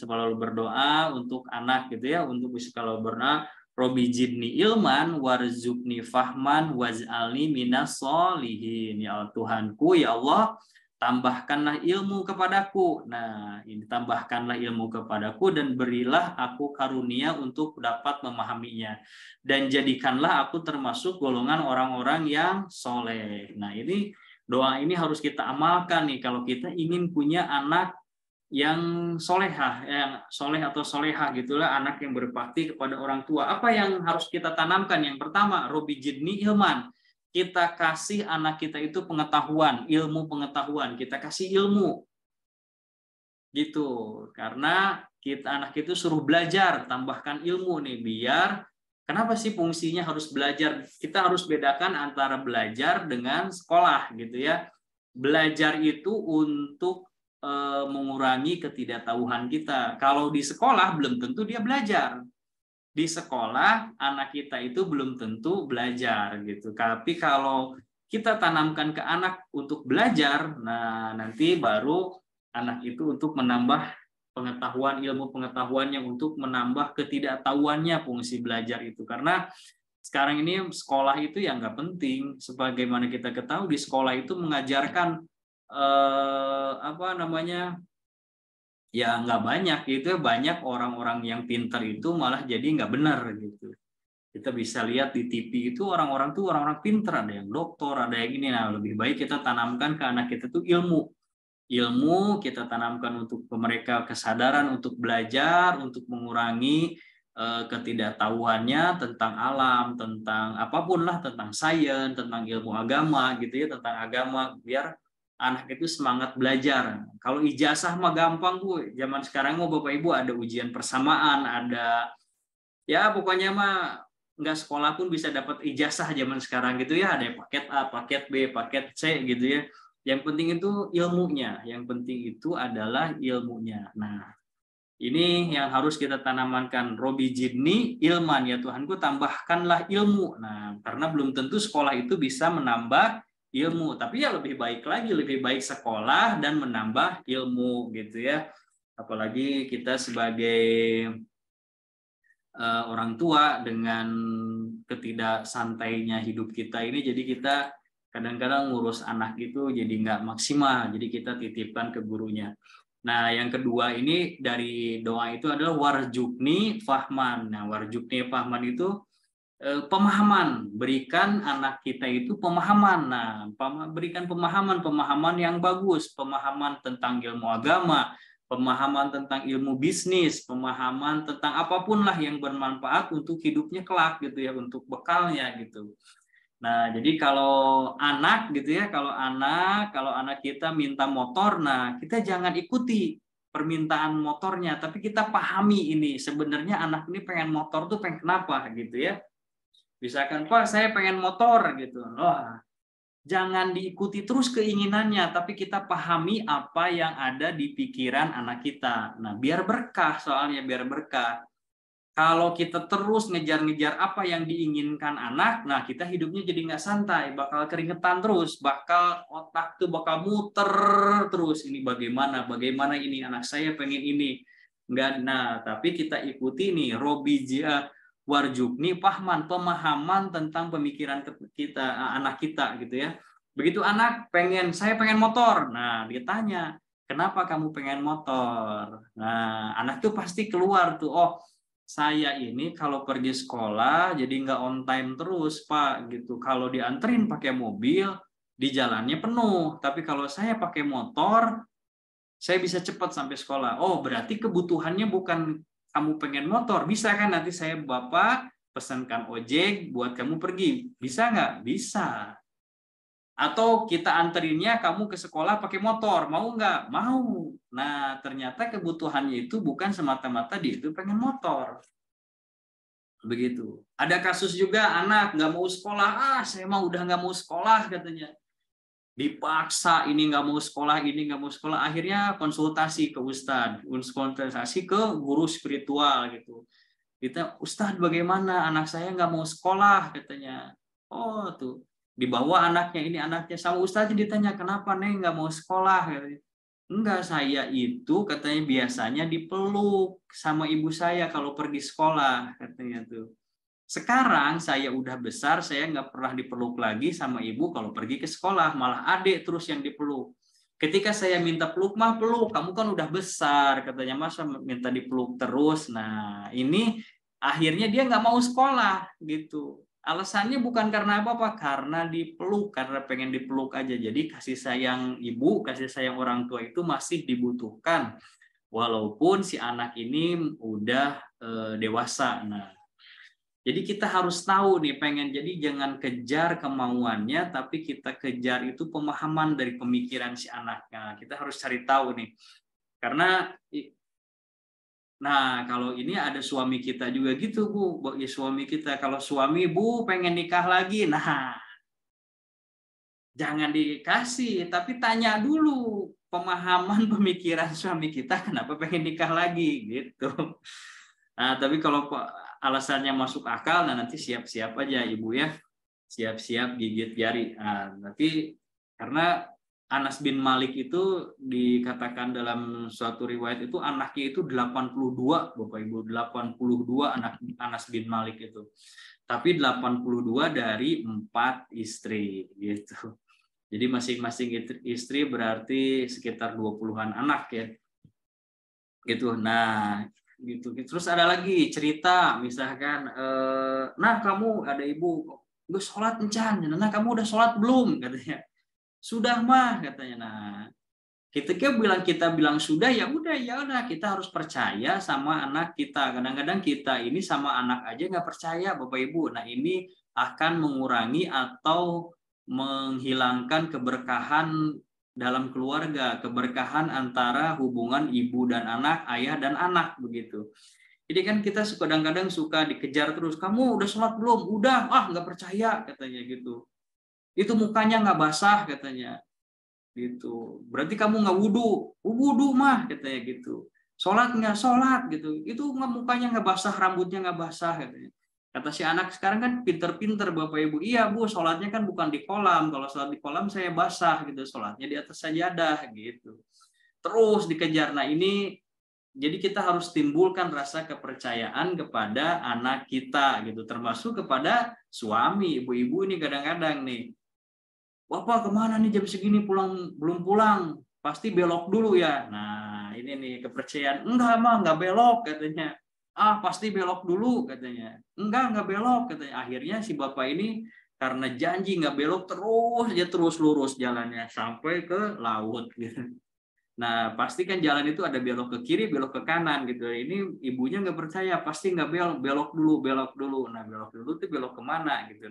[SPEAKER 4] untuk anak gitu ya, untuk bisa kalau berdoa, Robi jidni ilman warzuqni fahman waj'alni minas sholihin. Ya Tuhanku, ya Allah, tambahkanlah ilmu kepadaku. Nah, ini tambahkanlah ilmu kepadaku dan berilah aku karunia untuk dapat memahaminya. Dan jadikanlah aku termasuk golongan orang-orang yang soleh. Nah, ini Doa ini harus kita amalkan nih kalau kita ingin punya anak yang solehah, yang soleh atau solehah gitulah, anak yang berbakti kepada orang tua. Apa yang harus kita tanamkan? Yang pertama, Robi Jidni ilman. Kita kasih anak kita itu pengetahuan, ilmu pengetahuan. Kita kasih ilmu. Gitu. Karena kita anak itu suruh belajar, tambahkan ilmu nih biar kenapa sih fungsinya harus belajar? Kita harus bedakan antara belajar dengan sekolah gitu ya. Belajar itu untuk mengurangi ketidaktahuan kita. Kalau di sekolah belum tentu dia belajar. Di sekolah anak kita itu belum tentu belajar gitu. Tapi kalau kita tanamkan ke anak untuk belajar, nah nanti baru anak itu untuk menambah pengetahuan, ilmu pengetahuannya, untuk menambah ketidaktahuannya fungsi belajar itu. Karena sekarang ini sekolah itu yang nggak penting. Sebagaimana kita ketahui di sekolah itu mengajarkan ya nggak banyak gitu, banyak orang-orang yang pintar itu malah jadi nggak benar gitu. Kita bisa lihat di TV itu orang-orang tuh orang-orang pintar, ada yang doktor, ada yang ini. Nah lebih baik kita tanamkan ke anak kita tuh ilmu kita tanamkan untuk mereka kesadaran untuk belajar, untuk mengurangi ketidaktahuannya tentang alam, tentang apapun lah, tentang sains, tentang ilmu agama gitu ya, tentang agama, biar anak itu semangat belajar. Kalau ijazah mah gampang Bu, zaman sekarang mau Bapak Ibu ada ujian persamaan, ada ya pokoknya mah nggak sekolah pun bisa dapat ijazah zaman sekarang gitu ya, ada paket A, paket B, paket C gitu ya. Yang penting itu ilmunya, yang penting itu adalah ilmunya. Nah, ini yang harus kita tanamankan. Robi Jidni ilman, ya Tuhanku tambahkanlah ilmu. Nah, karena belum tentu sekolah itu bisa menambah ilmu, tapi ya lebih baik lagi, lebih baik sekolah dan menambah ilmu gitu ya. Apalagi kita sebagai orang tua dengan ketidaksantainya hidup kita ini, jadi kita kadang-kadang ngurus anak itu jadi nggak maksimal, jadi kita titipkan ke gurunya. Nah, yang kedua ini dari doa itu adalah warjukni fahman. Nah, warjukni fahman itu pemahaman, berikan anak kita itu pemahaman. Nah, berikan pemahaman yang bagus, pemahaman tentang ilmu agama, pemahaman tentang ilmu bisnis, pemahaman tentang apapun lah yang bermanfaat untuk hidupnya kelak gitu ya, untuk bekalnya gitu. Nah, jadi kalau anak gitu ya, kalau anak kita minta motor, nah kita jangan ikuti permintaan motornya, tapi kita pahami ini sebenarnya anak ini pengen motor tuh pengen kenapa gitu ya. Misalkan, Pak, saya pengen motor gitu. Wah, jangan diikuti terus keinginannya, tapi kita pahami apa yang ada di pikiran anak kita. Nah, biar berkah, soalnya biar berkah. Kalau kita terus ngejar-ngejar apa yang diinginkan anak, nah kita hidupnya jadi nggak santai, bakal keringetan terus, bakal otak tuh bakal muter terus. Ini bagaimana ini anak saya pengen ini. Enggak, nah, tapi kita ikuti nih, warjukni pahman, pemahaman tentang pemikiran kita, anak kita gitu ya. Begitu anak saya pengen motor, nah ditanya kenapa kamu pengen motor, nah anak tuh pasti keluar tuh, oh saya ini kalau pergi sekolah jadi nggak on time terus Pak gitu, kalau dianterin pakai mobil di jalannya penuh, tapi kalau saya pakai motor saya bisa cepat sampai sekolah. Oh berarti kebutuhannya bukan kamu pengen motor, bisa kan nanti saya Bapak pesankan ojek buat kamu pergi, bisa nggak? Bisa. Atau kita anterinnya kamu ke sekolah pakai motor, mau nggak? Mau. Nah ternyata kebutuhannya itu bukan semata-mata dia itu pengen motor. Begitu. Ada kasus juga anak nggak mau sekolah, saya mah udah nggak mau sekolah katanya. Dipaksa ini nggak mau sekolah, akhirnya konsultasi ke ustadz, konsultasi ke guru spiritual gitu. Kita, Ustadz bagaimana anak saya nggak mau sekolah katanya. Oh tuh dibawa anaknya sama ustadz ditanya kenapa Neng nggak mau sekolah katanya. Enggak, saya itu katanya biasanya dipeluk sama ibu saya kalau pergi sekolah katanya tuh. Sekarang saya udah besar, saya nggak pernah dipeluk lagi sama ibu kalau pergi ke sekolah, malah adik terus yang dipeluk. Ketika saya minta peluk, mah peluk, kamu kan udah besar, katanya masa minta dipeluk terus. Nah ini akhirnya dia nggak mau sekolah gitu. Alasannya bukan karena apa-apa, karena dipeluk, karena pengen dipeluk aja. Jadi kasih sayang ibu, kasih sayang orang tua itu masih dibutuhkan, walaupun si anak ini udah dewasa. Nah, jadi kita harus tahu nih, pengen, jadi jangan kejar kemauannya, tapi kita kejar itu pemahaman dari pemikiran si anaknya. Kita harus cari tahu nih, karena nah, kalau ini ada suami kita juga gitu, Bu. Bagi suami kita, kalau suami, Bu, pengen nikah lagi. Nah, jangan dikasih, tapi tanya dulu pemahaman pemikiran suami kita kenapa pengen nikah lagi gitu. Nah, tapi kalau alasannya masuk akal, nah nanti siap-siap aja Ibu ya. Siap-siap gigit jari. Nah, tapi karena Anas bin Malik itu dikatakan dalam suatu riwayat itu anaknya itu 82, Bapak Ibu, 82 anak Anas bin Malik itu. Tapi 82 dari 4 istri gitu. Jadi masing-masing istri berarti sekitar 20-an anak ya. Gitu. Nah, gitu. Terus ada lagi cerita misalkan nah kamu ada ibu gue sholat encan, nah kamu udah sholat belum katanya. Sudah mah katanya. Nah, kita bilang sudah, ya udah kita harus percaya sama anak kita. Kadang-kadang kita ini sama anak aja nggak percaya Bapak Ibu. Nah, ini akan mengurangi atau menghilangkan keberkahan dalam keluarga, keberkahan antara hubungan ibu dan anak, ayah dan anak begitu. Jadi kan kita kadang-kadang suka dikejar terus. Kamu udah sholat belum? Udah, nggak percaya katanya gitu. Itu mukanya nggak basah katanya, gitu. Berarti kamu nggak wudhu, wudhu mah katanya gitu. Sholat nggak sholat gitu. Itu mukanya nggak basah, rambutnya nggak basah katanya. Kata si anak sekarang kan pinter-pinter Bapak Ibu. Iya Bu, sholatnya kan bukan di kolam. Kalau sholat di kolam saya basah gitu. Sholatnya di atas sajadah gitu. Terus dikejar. Nah ini jadi kita harus timbulkan rasa kepercayaan kepada anak kita gitu. Termasuk kepada suami, ibu-ibu ini kadang-kadang nih. Bapak kemana nih jam segini belum pulang? Pasti belok dulu ya. Nah ini nih kepercayaan. Enggak mah, nggak belok katanya. Pasti belok dulu katanya. Enggak belok katanya. Akhirnya si bapak ini karena janji nggak belok terus lurus jalannya sampai ke laut gitu. Nah pasti kan jalan itu ada belok ke kiri, belok ke kanan gitu. Ini ibunya nggak percaya, pasti nggak belok dulu. Nah belok dulu tuh belok kemana gitu.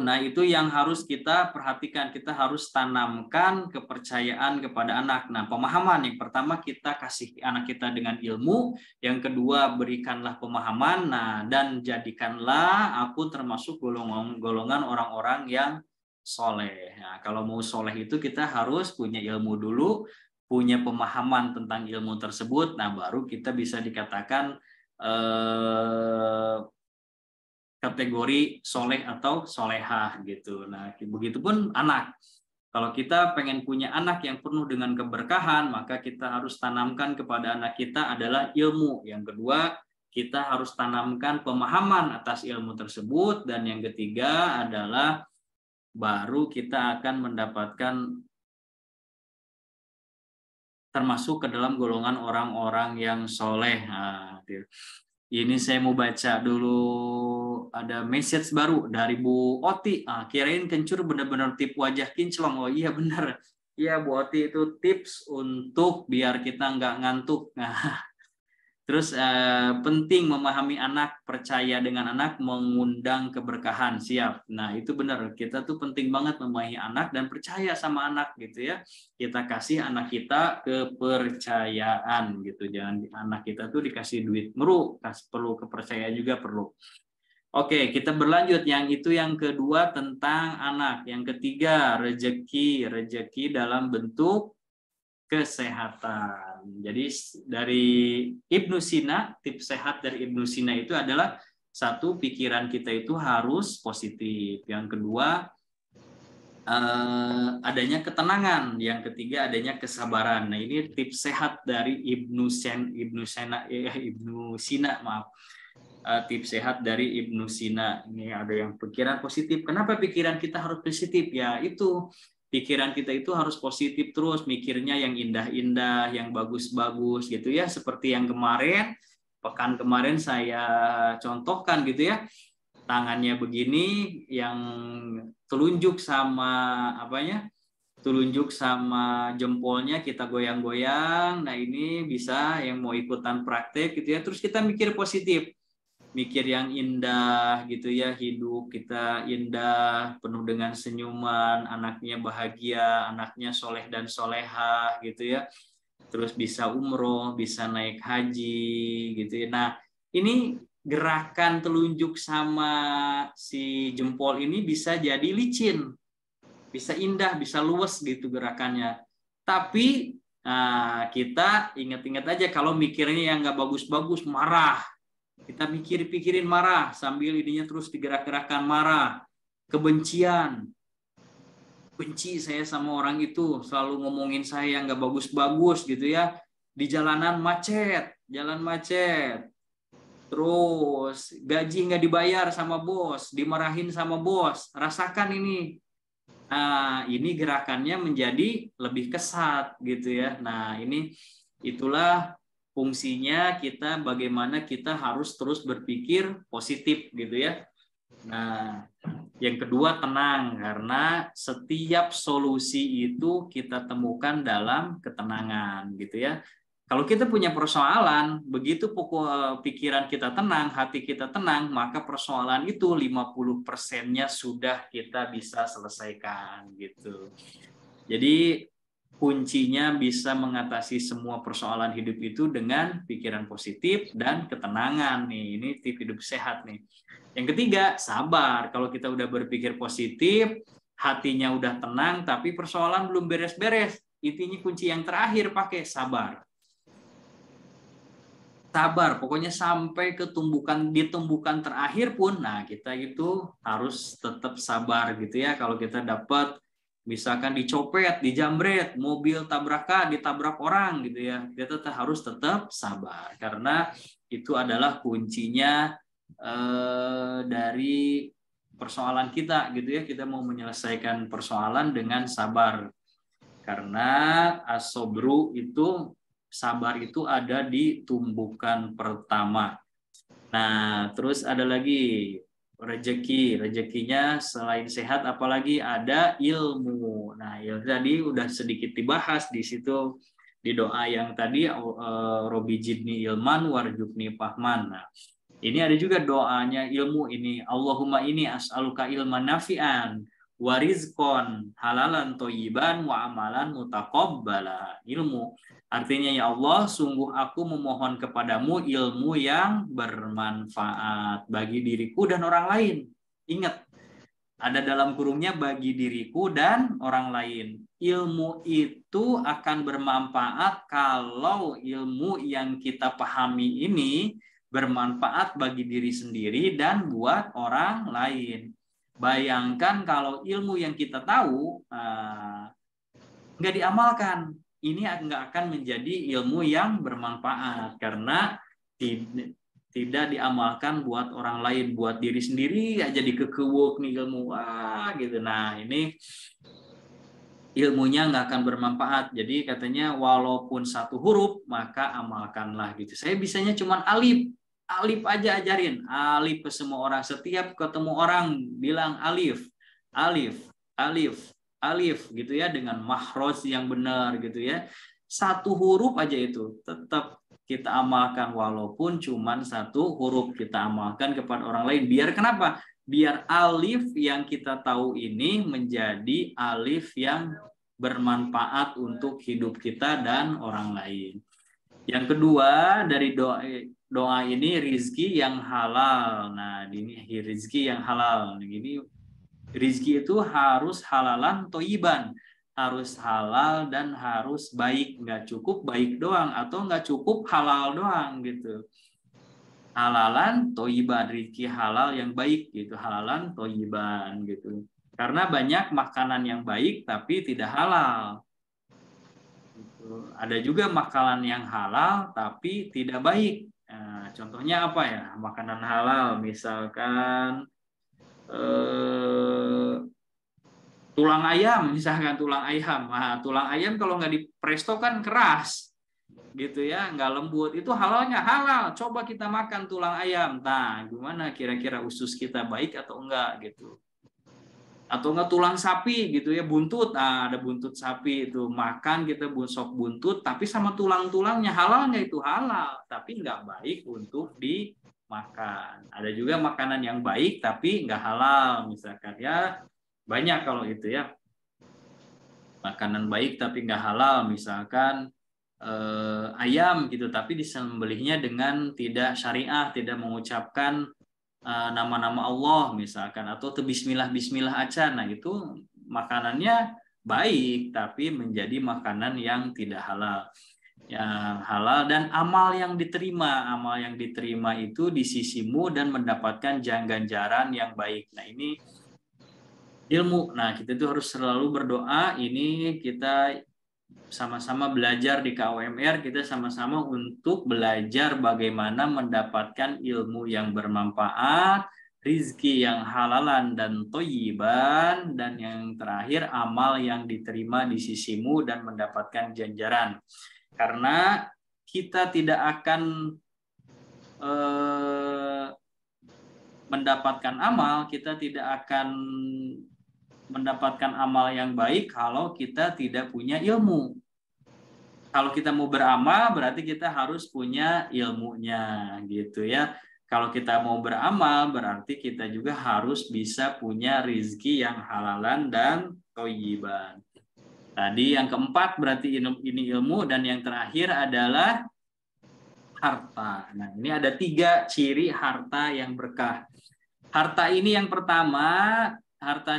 [SPEAKER 4] Nah itu yang harus kita perhatikan. Kita harus tanamkan kepercayaan kepada anak. Nah, pemahaman yang pertama kita kasih anak kita dengan ilmu, yang kedua berikanlah pemahaman. Nah, dan jadikanlah aku termasuk golongan orang-orang yang soleh. Nah, kalau mau soleh itu kita harus punya ilmu dulu, punya pemahaman tentang ilmu tersebut. Nah, baru kita bisa dikatakan kategori soleh atau solehah gitu. Nah, begitupun anak. Kalau kita pengen punya anak yang penuh dengan keberkahan, maka kita harus tanamkan kepada anak kita adalah ilmu. Yang kedua, kita harus tanamkan pemahaman atas ilmu tersebut. Dan yang ketiga adalah baru kita akan mendapatkan termasuk ke dalam golongan orang-orang yang soleh. Nah, ini saya mau baca dulu, ada message baru dari Bu Oti. Kirain kencur benar-benar tip wajah kinclong. Oh iya benar. Iya Bu Oti itu tips untuk biar kita nggak ngantuk. Nah, terus penting memahami anak, percaya dengan anak, mengundang keberkahan. Siap. Nah itu benar. Kita tuh penting banget memahami anak dan percaya sama anak gitu ya. Kita kasih anak kita kepercayaan gitu. Jangan anak kita tuh dikasih duit mulu, perlu kepercayaan juga perlu. Oke, kita berlanjut. Yang itu yang kedua tentang anak. Yang ketiga rezeki dalam bentuk kesehatan. Jadi dari Ibnu Sina, tips sehat dari Ibnu Sina itu adalah satu, pikiran kita itu harus positif. Yang kedua, adanya ketenangan. Yang ketiga, adanya kesabaran. Nah, ini tips sehat dari Ibnu Sina, maaf. Tips sehat dari Ibnu Sina. Ini ada yang pikiran positif. Kenapa pikiran kita harus positif? Ya, itu pikiran kita itu harus positif terus, mikirnya yang indah-indah, yang bagus-bagus gitu ya. Seperti yang pekan kemarin saya contohkan gitu ya. tangannya begini, yang telunjuk sama apanya? Telunjuk sama jempolnya kita goyang-goyang. Nah, ini bisa yang mau ikutan praktek gitu ya. Terus kita mikir positif. Mikir yang indah gitu ya, hidup kita indah, penuh dengan senyuman, anaknya bahagia, anaknya soleh dan soleha gitu ya. Terus bisa umroh, bisa naik haji gitu ya. Nah, ini gerakan telunjuk sama si jempol ini bisa jadi licin, bisa indah, bisa luwes gitu gerakannya. Tapi kita ingat-ingat aja kalau mikirnya yang nggak bagus-bagus, marah. Kita pikirin marah sambil ininya terus digerak-gerakkan marah, kebencian. Benci saya sama orang itu, selalu ngomongin saya yang nggak bagus-bagus gitu ya. Di jalanan macet, jalan macet. Terus gaji nggak dibayar sama bos, dimarahin sama bos. Rasakan ini. Nah, ini gerakannya menjadi lebih kesat gitu ya. Nah, itulah fungsinya kita, bagaimana kita harus terus berpikir positif gitu ya. Nah, yang kedua tenang, karena setiap solusi itu kita temukan dalam ketenangan gitu ya. Kalau kita punya persoalan, begitu pikiran kita tenang, hati kita tenang, maka persoalan itu 50%-nya sudah kita bisa selesaikan gitu. Jadi kuncinya bisa mengatasi semua persoalan hidup itu dengan pikiran positif dan ketenangan nih. Ini tips hidup sehat nih. Yang ketiga, sabar. Kalau kita udah berpikir positif, hatinya udah tenang, tapi persoalan belum beres-beres. Intinya kunci yang terakhir pakai sabar. Sabar, pokoknya sampai ke ditumbukan terakhir pun, nah kita itu harus tetap sabar gitu ya. Kalau kita dapat misalkan dicopet, dijamret, mobil ditabrak orang gitu ya, kita harus tetap sabar karena itu adalah kuncinya dari persoalan kita gitu ya. Kita mau menyelesaikan persoalan dengan sabar karena asobru itu, sabar itu ada di tumbukan pertama. Nah, terus ada lagi rezekinya selain sehat apalagi ada ilmu. Nah, ilmu tadi udah sedikit dibahas di situ di doa yang tadi, Robi jidni ilman warjukni fahman. Nah, ini ada juga doanya ilmu ini, Allahumma ini as'aluka ilman nafi'an wa rizqan halalan thayyiban wa amalan mutaqabbala. Ilmu artinya, ya Allah, sungguh aku memohon kepadamu ilmu yang bermanfaat bagi diriku dan orang lain. Ingat, ada dalam kurungnya bagi diriku dan orang lain. Ilmu itu akan bermanfaat kalau ilmu yang kita pahami ini bermanfaat bagi diri sendiri dan buat orang lain. Bayangkan kalau ilmu yang kita tahu nggak diamalkan, ini nggak akan menjadi ilmu yang bermanfaat karena tidak diamalkan buat orang lain, buat diri sendiri aja dikekewuk nih ilmu gitu. Nah, ini ilmunya nggak akan bermanfaat. Jadi katanya walaupun satu huruf maka amalkanlah gitu. Saya bisanya cuma alif aja ajarin, alif ke semua orang. Setiap ketemu orang bilang alif gitu ya, dengan makhraj yang benar gitu ya. Satu huruf aja itu tetap kita amalkan, walaupun cuma satu huruf kita amalkan kepada orang lain. Biar kenapa? Biar alif yang kita tahu ini menjadi alif yang bermanfaat untuk hidup kita dan orang lain. Yang kedua dari doa ini, rizki yang halal. Nah, ini rizki yang halal. Ini rizki itu harus halalan toyiban, harus halal dan harus baik. Nggak cukup baik doang atau nggak cukup halal doang gitu. Halalan toyiban, rizki halal yang baik gitu, halalan toyiban gitu. Karena banyak makanan yang baik tapi tidak halal. Ada juga makanan yang halal tapi tidak baik. Nah, contohnya apa ya? Makanan halal misalkan tulang ayam, misalkan tulang ayam. Nah, tulang ayam kalau nggak dipresto kan keras. gitu ya, nggak lembut, itu halalnya halal. Coba kita makan tulang ayam, nah gimana kira-kira usus kita baik atau enggak gitu? Atau enggak tulang sapi gitu ya, buntut, nah ada buntut sapi itu makan kita sop buntut, tapi sama tulang-tulangnya halalnya itu halal, tapi nggak baik untuk dimakan. Ada juga makanan yang baik tapi nggak halal, misalkan ya banyak kalau itu ya. Makanan baik tapi nggak halal, misalkan ayam gitu, tapi disembelihnya dengan tidak syariah, tidak mengucapkan nama-nama Allah misalkan, atau bismillah acan. Nah itu makanannya baik tapi menjadi makanan yang tidak halal. Yang halal dan amal yang diterima itu di sisimu dan mendapatkan ganjaran yang baik. Nah ini ilmu. Nah kita itu harus selalu berdoa. Ini kita sama-sama belajar di KUMR, kita sama-sama untuk belajar bagaimana mendapatkan ilmu yang bermanfaat, rizki yang halalan dan thayyiban, dan yang terakhir amal yang diterima di sisimu dan mendapatkan ganjaran. Karena kita tidak akan mendapatkan amal, kita tidak akan mendapatkan amal yang baik kalau kita tidak punya ilmu. Kalau kita mau beramal berarti kita harus punya ilmunya gitu ya. Kalau kita mau beramal berarti kita juga harus bisa punya rizki yang halalan dan thayyiban. Tadi yang keempat berarti ini ilmu, dan yang terakhir adalah harta. Nah, ini ada 3 ciri harta yang berkah. Harta ini yang pertama,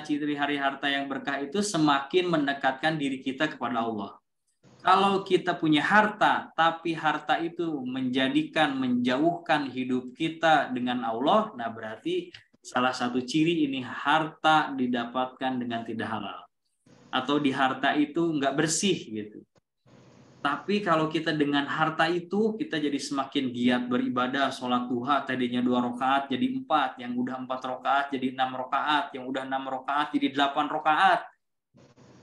[SPEAKER 4] ciri harta yang berkah itu semakin mendekatkan diri kita kepada Allah. Kalau kita punya harta, tapi harta itu menjauhkan hidup kita dengan Allah, nah berarti salah satu ciri ini harta didapatkan dengan tidak halal. Atau di harta itu nggak bersih gitu. Tapi kalau kita dengan harta itu, kita jadi semakin giat beribadah, sholat duha tadinya 2 rakaat jadi 4, yang udah 4 rakaat jadi 6 rakaat, yang udah 6 rakaat jadi 8 rakaat.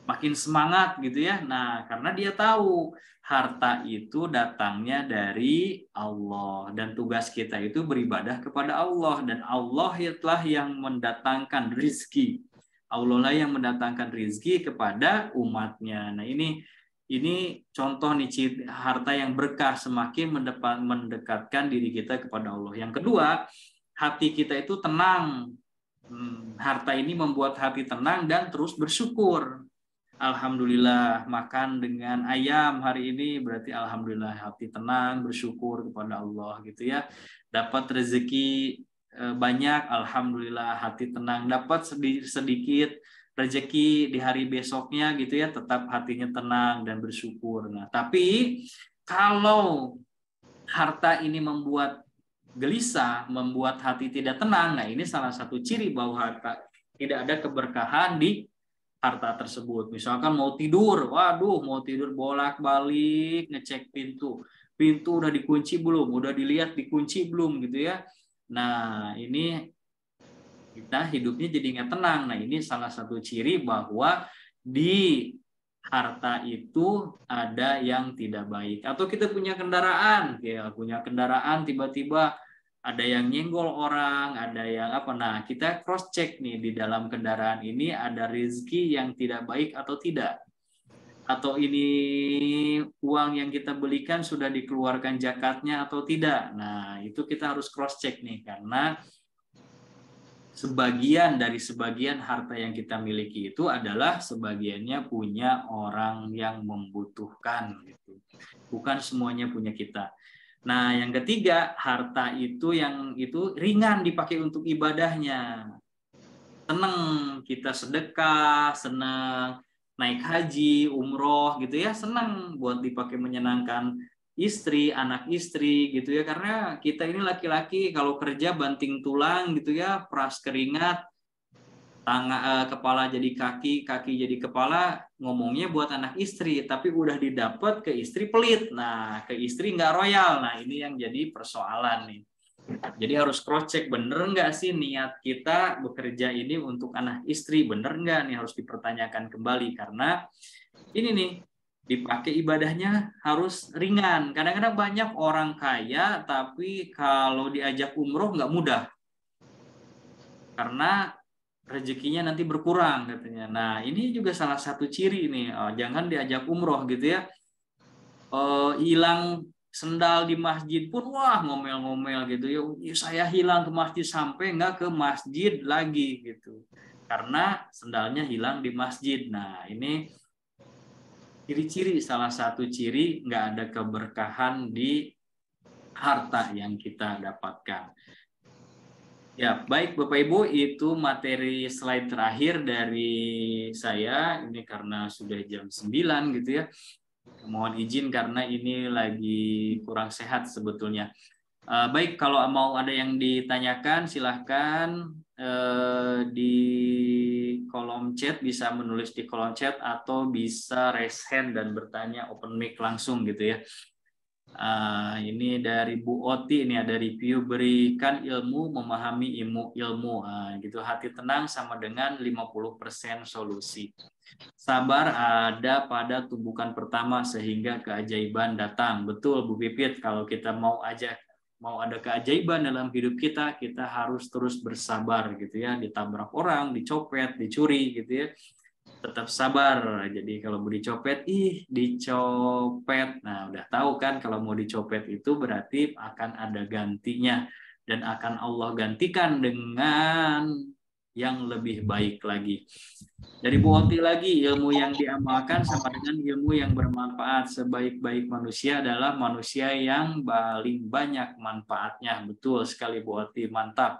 [SPEAKER 4] Makin semangat gitu ya. Nah, karena dia tahu harta itu datangnya dari Allah, dan tugas kita itu beribadah kepada Allah, dan Allah itulah yang mendatangkan rizki. Allah lah yang mendatangkan rizki kepada umatnya. Nah, ini contoh nih harta yang berkah, semakin mendekatkan diri kita kepada Allah. Yang kedua, hati kita itu tenang. Harta ini membuat hati tenang dan terus bersyukur. Alhamdulillah makan dengan ayam hari ini, berarti alhamdulillah hati tenang, bersyukur kepada Allah gitu ya. Dapat rezeki banyak, alhamdulillah hati tenang. Dapat sedikit rezeki di hari besoknya gitu ya, tetap hatinya tenang dan bersyukur. Nah, tapi kalau harta ini membuat gelisah, membuat hati tidak tenang, nah ini salah satu ciri bahwa harta tidak ada keberkahan di harta tersebut. Misalkan mau tidur, waduh mau tidur bolak-balik ngecek pintu udah dikunci belum, udah dilihat dikunci belum gitu ya. Nah ini kita hidupnya jadi nggak tenang. Nah ini salah satu ciri bahwa di harta itu ada yang tidak baik. Atau kita punya kendaraan, ya punya kendaraan tiba-tiba ada yang nyenggol orang, ada yang apa. Nah kita cross check nih di dalam kendaraan ini ada rezeki yang tidak baik atau tidak. Atau ini uang yang kita belikan sudah dikeluarkan zakatnya atau tidak. Nah itu kita harus cross check nih, karena sebagian harta yang kita miliki itu adalah sebagiannya punya orang yang membutuhkan gitu. Bukan semuanya punya kita. Nah, yang ketiga, harta itu yang itu ringan dipakai untuk ibadahnya. Senang kita sedekah, senang naik haji, umroh gitu ya, senang buat dipakai menyenangkan istri, anak istri gitu ya, karena kita ini laki-laki kalau kerja banting tulang gitu ya, peras keringat, kepala jadi kaki jadi kepala, ngomongnya buat anak istri, tapi udah didapat ke istri pelit, nah ke istri nggak royal. Nah ini yang jadi persoalan nih. Jadi harus cross check, bener nggak sih niat kita bekerja ini untuk anak istri, bener nggak nih, harus dipertanyakan kembali. Karena ini nih, dipakai ibadahnya harus ringan. Kadang-kadang banyak orang kaya tapi kalau diajak umroh nggak mudah karena rezekinya nanti berkurang katanya. Nah ini juga salah satu ciri nih, jangan diajak umroh gitu ya. Hilang sendal di masjid pun wah ngomel-ngomel gitu ya, saya hilang ke masjid sampai nggak ke masjid lagi gitu karena sendalnya hilang di masjid. Nah ini ciri-ciri, salah satu ciri nggak ada keberkahan di harta yang kita dapatkan. Ya, baik Bapak Ibu, itu materi slide terakhir dari saya. Ini karena sudah jam 9 gitu ya. Mohon izin karena ini lagi kurang sehat sebetulnya. Baik, kalau mau ada yang ditanyakan silahkan di kolom chat, bisa menulis di kolom chat atau bisa raise hand dan bertanya open mic langsung gitu ya. Ini dari Bu Oti, ini ada review, berikan ilmu memahami ilmu gitu. Hati tenang sama dengan 50% solusi. Sabar ada pada tumbukan pertama sehingga keajaiban datang. Betul Bu Pipit, kalau kita mau ada keajaiban dalam hidup kita, kita harus terus bersabar gitu ya. Ditabrak orang, dicopet, dicuri gitu ya. Tetap sabar. Jadi kalau mau dicopet, dicopet. Nah, udah tahu kan kalau mau dicopet itu berarti akan ada gantinya dan akan Allah gantikan dengan yang lebih baik lagi. Dari Bu Oti lagi, ilmu yang diamalkan sama dengan ilmu yang bermanfaat. Sebaik-baik manusia adalah manusia yang paling banyak manfaatnya. Betul sekali Bu Oti, mantap.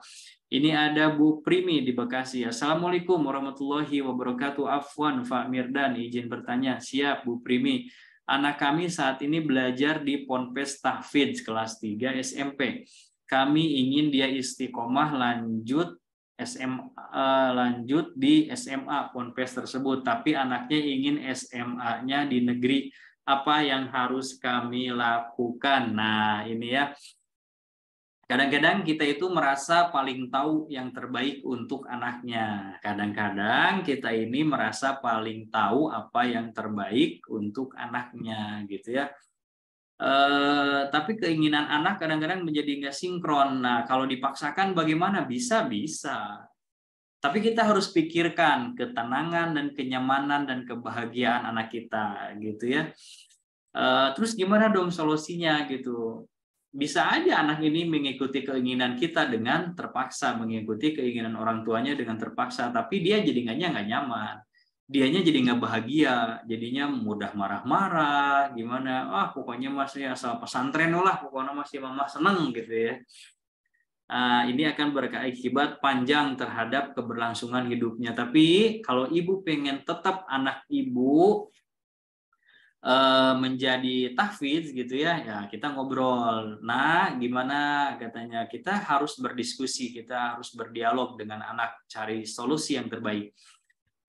[SPEAKER 4] Ini ada Bu Primi di Bekasi. Assalamualaikum warahmatullahi wabarakatuh. Afwan, Pak Mirdan, izin bertanya. Siap Bu Primi. Anak kami saat ini belajar di Ponpes Tahfidz kelas 3 SMP. Kami ingin dia istiqomah lanjut di SMA Ponpes tersebut, tapi anaknya ingin SMA-nya di negeri. Apa yang harus kami lakukan? Nah, ini ya. Kadang-kadang kita itu merasa paling tahu yang terbaik untuk anaknya. Kadang-kadang kita ini merasa paling tahu apa yang terbaik untuk anaknya, gitu ya. Tapi keinginan anak kadang-kadang menjadi nggak sinkron. Nah, kalau dipaksakan bagaimana? Bisa. Tapi kita harus pikirkan ketenangan dan kenyamanan dan kebahagiaan anak kita, gitu ya. Terus gimana dong solusinya gitu? Bisa aja anak ini mengikuti keinginan kita dengan terpaksa, mengikuti keinginan orang tuanya dengan terpaksa, tapi dia jadinya nggak nyaman, dianya jadi nggak bahagia, jadinya mudah marah-marah, gimana? Pokoknya masih asal pesantren lah, pokoknya masih mama seneng gitu ya. Ini akan berakibat panjang terhadap keberlangsungan hidupnya. Tapi kalau ibu pengen tetap anak ibu menjadi tahfidz gitu ya, kita ngobrol. Nah, gimana katanya? Kita harus berdiskusi, kita harus berdialog dengan anak, cari solusi yang terbaik.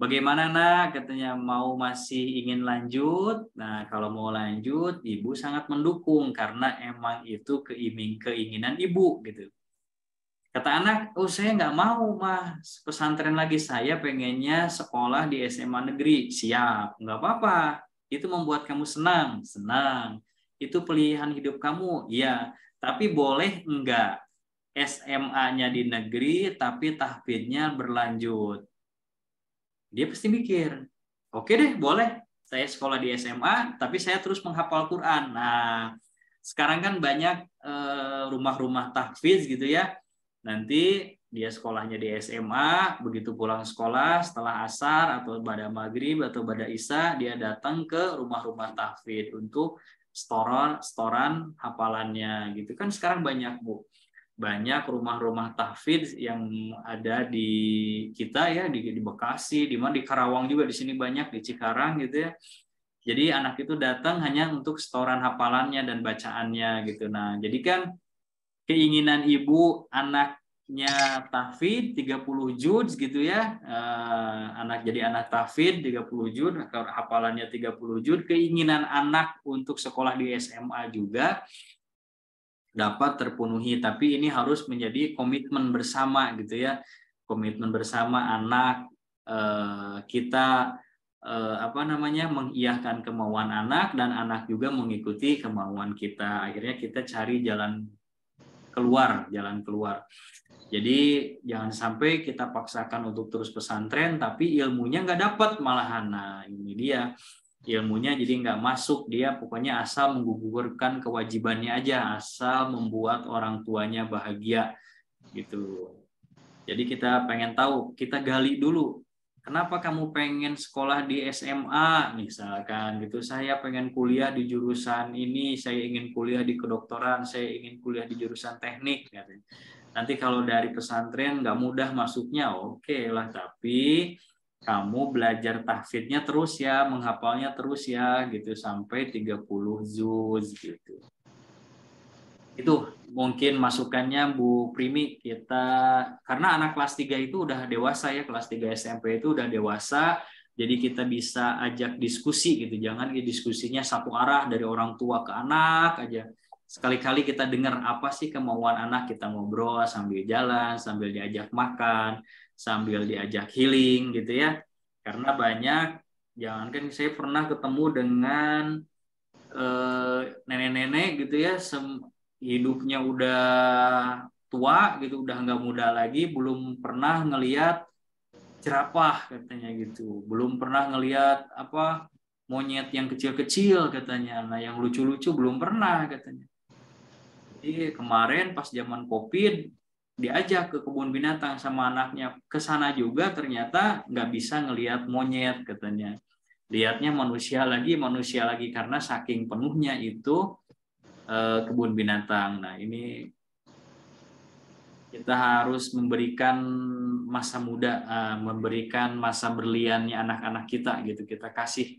[SPEAKER 4] Bagaimana nak? Katanya mau masih ingin lanjut. Nah, kalau mau lanjut, ibu sangat mendukung karena emang itu keinginan ibu gitu. Kata anak, saya nggak mau mah pesantren lagi, saya pengennya sekolah di SMA negeri. Siap, nggak apa-apa. Itu membuat kamu senang. Itu pilihan hidup kamu, iya. Tapi boleh enggak SMA-nya di negeri tapi tahfidznya berlanjut? Dia pasti mikir, oke deh, boleh. Saya sekolah di SMA tapi saya terus menghafal Quran. Nah, sekarang kan banyak rumah-rumah tahfidz gitu ya. Nanti dia sekolahnya di SMA, begitu pulang sekolah setelah asar atau pada maghrib atau pada isya, dia datang ke rumah-rumah tahfidz untuk setoran hafalannya gitu kan. Sekarang banyak Bu, banyak rumah-rumah tahfidz yang ada di kita ya, di Bekasi, di mana di Karawang juga, di sini banyak, di Cikarang gitu ya. Jadi anak itu datang hanya untuk setoran hafalannya dan bacaannya gitu. Nah, jadi kan keinginan ibu anaknya tahfidz 30 juz gitu ya, jadi anak tahfidz 30 juz, hafalannya 30 juz, keinginan anak untuk sekolah di SMA juga dapat terpenuhi, tapi ini harus menjadi komitmen bersama gitu ya, komitmen bersama anak kita mengiyahkan kemauan anak dan anak juga mengikuti kemauan kita. Akhirnya kita cari jalan keluar. Jadi jangan sampai kita paksakan untuk terus pesantren tapi ilmunya nggak dapat malahan. Nah ini dia ilmunya jadi nggak masuk, dia pokoknya asal menggugurkan kewajibannya aja, asal membuat orang tuanya bahagia gitu. Jadi kita pengen tahu, kita gali dulu. Kenapa kamu pengen sekolah di SMA misalkan gitu? Saya pengen kuliah di jurusan ini, saya ingin kuliah di kedokteran, saya ingin kuliah di jurusan teknik. Nanti kalau dari pesantren nggak mudah masuknya, oke lah. Tapi kamu belajar tahfidnya terus ya, menghafalnya terus ya, gitu sampai 30 juz gitu. Itu mungkin masukannya Bu Primi. Kita karena anak kelas 3 itu udah dewasa ya, kelas 3 SMP itu udah dewasa, jadi kita bisa ajak diskusi gitu. Jangan diskusinya satu arah dari orang tua ke anak aja. Sekali-kali kita dengar apa sih kemauan anak, kita ngobrol sambil jalan, sambil diajak makan, sambil diajak healing gitu ya. Karena banyak, jangankan saya pernah ketemu dengan nenek-nenek gitu ya, hidupnya udah tua gitu, udah nggak muda lagi, belum pernah ngelihat jerapah katanya gitu, belum pernah ngelihat monyet yang kecil-kecil katanya, nah yang lucu-lucu belum pernah katanya. Jadi kemarin pas zaman COVID diajak ke kebun binatang sama anaknya, ke sana juga ternyata nggak bisa ngelihat monyet katanya, lihatnya manusia lagi karena saking penuhnya itu kebun binatang. Nah ini kita harus memberikan masa muda, memberikan masa berliannya anak-anak kita gitu, kita kasih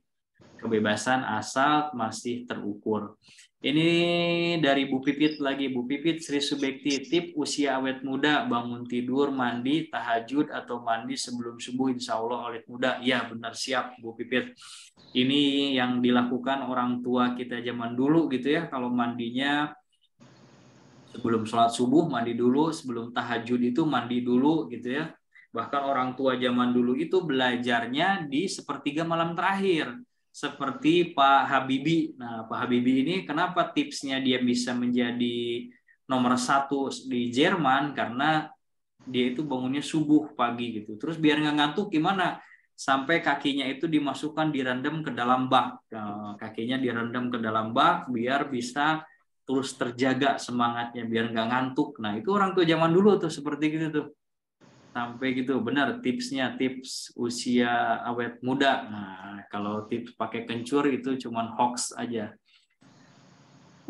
[SPEAKER 4] kebebasan asal masih terukur. Ini dari Bu Pipit lagi, Bu Pipit Sri Subekti, tip usia awet muda, bangun tidur, mandi, tahajud atau mandi sebelum subuh, insya Allah awet muda. Ya benar, siap Bu Pipit. Ini yang dilakukan orang tua kita zaman dulu gitu ya, kalau mandinya sebelum sholat subuh mandi dulu, sebelum tahajud itu mandi dulu gitu ya. Bahkan orang tua zaman dulu itu belajarnya di sepertiga malam terakhir. Seperti Pak Habibie. Nah, Pak Habibie ini kenapa tipsnya dia bisa menjadi nomor 1 di Jerman? Karena dia itu bangunnya subuh pagi gitu. Terus biar nggak ngantuk gimana? Sampai kakinya itu dimasukkan, direndam ke dalam bak. Kakinya direndam ke dalam bak biar bisa terus terjaga semangatnya, biar nggak ngantuk. Nah, itu orang tua zaman dulu tuh seperti gitu tuh. Sampai gitu, benar tipsnya, tips usia awet muda. Nah, kalau tips pakai kencur itu cuman hoax aja.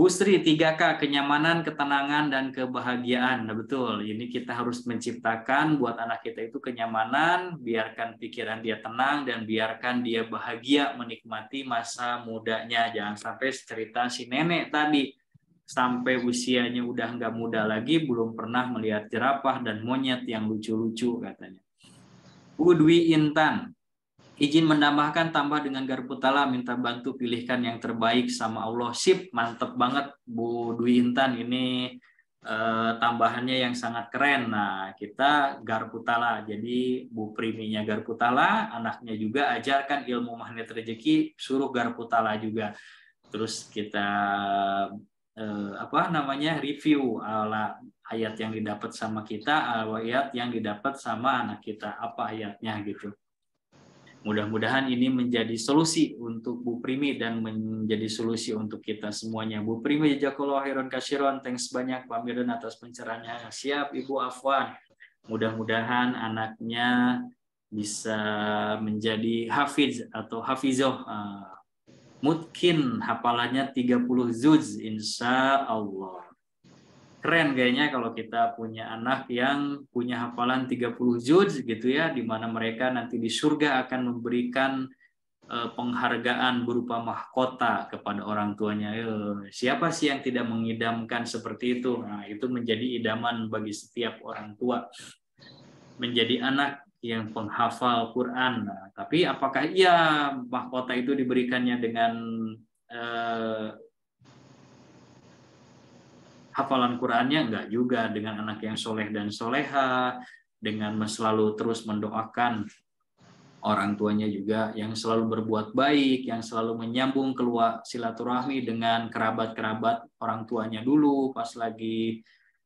[SPEAKER 4] Bu Sri, 3K, kenyamanan, ketenangan, dan kebahagiaan. Nah, betul, ini kita harus menciptakan buat anak kita itu kenyamanan, biarkan pikiran dia tenang, dan biarkan dia bahagia menikmati masa mudanya. Jangan sampai cerita si nenek tadi, sampai usianya udah nggak muda lagi, belum pernah melihat jerapah dan monyet yang lucu-lucu katanya. Bu Dwi Intan, izin menambahkan tambah dengan garpu tala, minta bantu pilihkan yang terbaik sama Allah. Sip, mantep banget Bu Dwi Intan, ini tambahannya yang sangat keren. Nah, kita garpu tala, jadi Bu Priminya garpu tala, anaknya juga ajarkan ilmu magnet rezeki, suruh garpu tala juga. Terus kita review ayat yang didapat sama kita, ayat yang didapat sama anak kita, apa ayatnya gitu. Mudah-mudahan ini menjadi solusi untuk Bu Primi dan menjadi solusi untuk kita semuanya. Bu Primi, jazakallahu khairan katsiran, thanks banyak Pak Mirdan atas pencerahannya. Siap Ibu Afwan. Mudah-mudahan anaknya bisa menjadi hafiz atau hafizoh. Mungkin hafalannya 30 juz insya Allah. Keren kayaknya kalau kita punya anak yang punya hafalan 30 juz gitu ya, di mana mereka nanti di surga akan memberikan penghargaan berupa mahkota kepada orang tuanya. Siapa sih yang tidak mengidamkan seperti itu? Nah, itu menjadi idaman bagi setiap orang tua. Menjadi anak yang penghafal Quran. Nah, tapi apakah iya mahkota itu diberikannya dengan hafalan Qurannya? Enggak juga. Dengan anak yang soleh dan soleha, dengan selalu terus mendoakan orang tuanya juga yang selalu berbuat baik, yang selalu menyambung keluar silaturahmi dengan kerabat-kerabat orang tuanya dulu pas lagi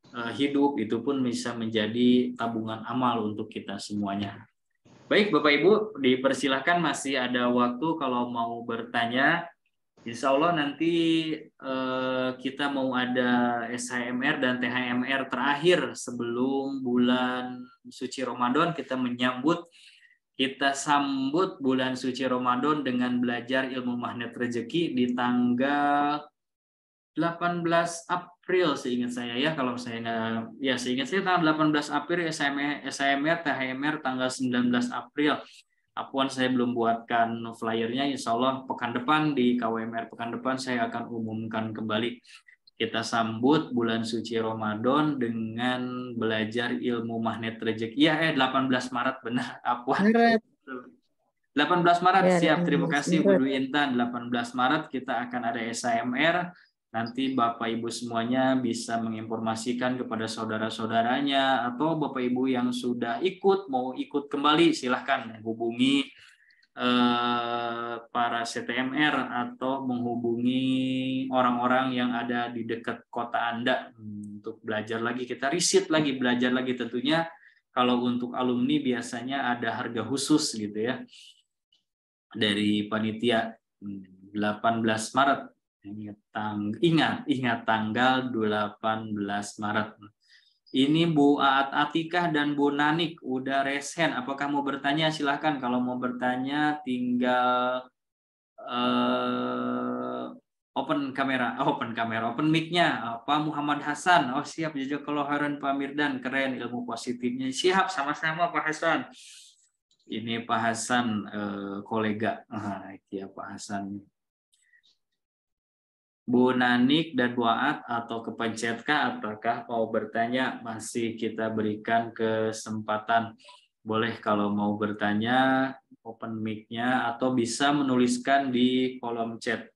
[SPEAKER 4] hidup, itu pun bisa menjadi tabungan amal untuk kita semuanya. Baik Bapak Ibu, dipersilahkan, masih ada waktu kalau mau bertanya. Insya Allah nanti kita mau ada SHMR dan THMR terakhir sebelum bulan suci Ramadan. Kita sambut bulan suci Ramadan dengan belajar ilmu magnet rezeki di tanggal 18 April seingat saya ya, kalau saya nggak, ya seingat saya tanggal 18 April SHMR, THMR tanggal 19 April. Apuan saya belum buatkan flyernya, insya Allah pekan depan di KWMR pekan depan saya akan umumkan kembali. Kita sambut bulan suci Ramadan dengan belajar ilmu magnet rezeki. Ya, 18 Maret benar, Apuan. 18 Maret,
[SPEAKER 3] Ya,
[SPEAKER 4] siap. Terima
[SPEAKER 3] 18
[SPEAKER 4] kasih
[SPEAKER 3] Maret.
[SPEAKER 4] Bu Intan. 18 Maret kita akan ada SHMR. Nanti Bapak Ibu semuanya bisa menginformasikan kepada saudara-saudaranya, atau Bapak Ibu yang sudah mau ikut kembali, silahkan hubungi para CTMR atau menghubungi orang-orang yang ada di dekat kota Anda untuk belajar lagi. Kita riset lagi, belajar lagi. Tentunya kalau untuk alumni biasanya ada harga khusus gitu ya dari panitia. 18 Maret. Ingat tanggal 18 Maret. Ini Bu Aat Atikah dan Bu Nanik udah resen. Apakah mau bertanya? Silahkan. Kalau mau bertanya tinggal open mic-nya. Pak Muhammad Hasan. Oh siap, jazakallahu khairan Pak Mirdan. Keren ilmu positifnya. Siap, sama-sama Pak Hasan. Ini Pak Hasan kolega. Iya Pak Hasan. Bu Nanik dan Bu Aat atau kepencet Kak, apakah mau bertanya? Masih kita berikan kesempatan. Boleh kalau mau bertanya, open mic-nya atau bisa menuliskan di kolom chat.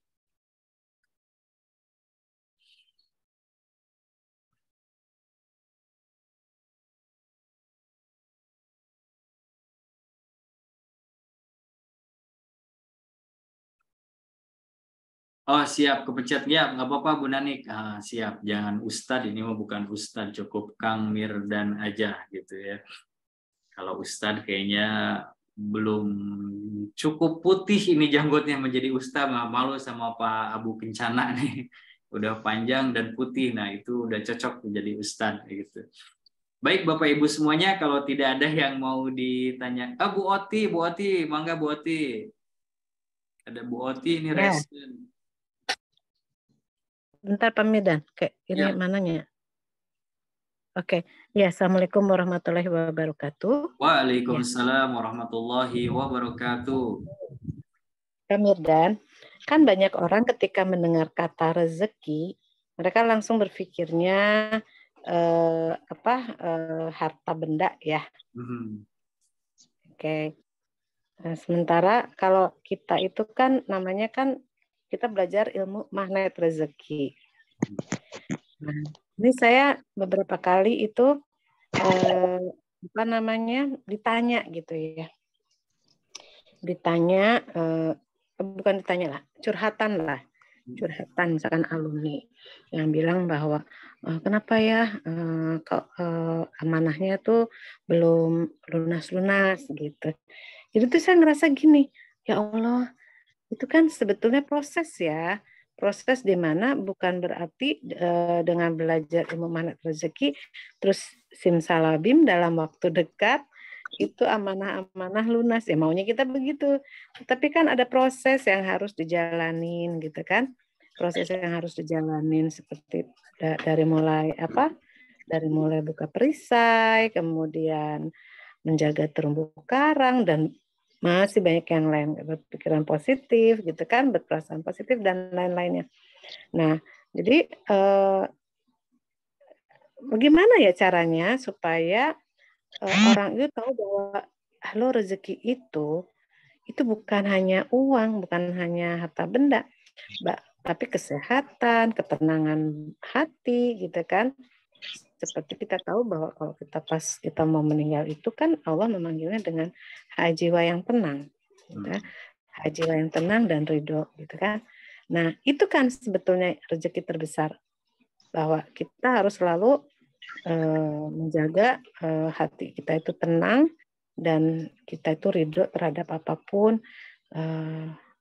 [SPEAKER 4] Oh siap, kepencet ya, nggak apa-apa Bu Nanik. Siap, jangan Ustadz, ini mah bukan Ustadz, cukup Kang Mirdan aja gitu ya. Kalau Ustadz kayaknya belum cukup putih ini janggutnya menjadi Ustadz, nggak malu sama Pak Abu Kencana nih. Udah panjang dan putih, nah itu udah cocok menjadi Ustadz gitu. Baik Bapak Ibu semuanya, kalau tidak ada yang mau ditanya. Bu Oti, mangga Bu Oti. Ada Bu Oti ini
[SPEAKER 7] Ya.
[SPEAKER 4] resen.
[SPEAKER 7] Bentar Pak Medan, ini
[SPEAKER 4] Ya.
[SPEAKER 7] mananya? Oke, ya Assalamualaikum warahmatullahi wabarakatuh.
[SPEAKER 4] Waalaikumsalam warahmatullahi wabarakatuh.
[SPEAKER 7] Pak Medan, kan banyak orang ketika mendengar kata rezeki, mereka langsung berpikirnya harta benda ya. Oke. Nah, sementara kalau kita itu kan namanya kan kita belajar ilmu magnet rezeki. Nah, ini saya beberapa kali itu ditanya gitu ya. Curhatan misalkan alumni yang bilang bahwa kenapa ya amanahnya tuh belum lunas-lunas gitu. Jadi tuh saya ngerasa gini, ya Allah, itu kan sebetulnya proses ya. Proses di mana bukan berarti dengan belajar ilmu magnet rezeki terus simsalabim dalam waktu dekat itu amanah-amanah lunas. Ya maunya kita begitu. Tapi kan ada proses yang harus dijalanin gitu kan. Proses yang harus dijalanin seperti dari mulai buka perisai, kemudian menjaga terumbu karang dan masih banyak yang lain, berpikiran positif gitu kan, berperasaan positif dan lain-lainnya. Nah, jadi bagaimana ya caranya supaya orang itu tahu bahwa rezeki itu bukan hanya uang, bukan hanya harta benda, tapi kesehatan, ketenangan hati gitu kan. seperti kita tahu bahwa kalau kita mau meninggal itu kan Allah memanggilnya dengan jiwa yang tenang, gitu kan? Jiwa yang tenang dan ridho, gitu kan? Nah itu kan sebetulnya rezeki terbesar, bahwa kita harus selalu menjaga hati kita itu tenang dan kita itu ridho terhadap apapun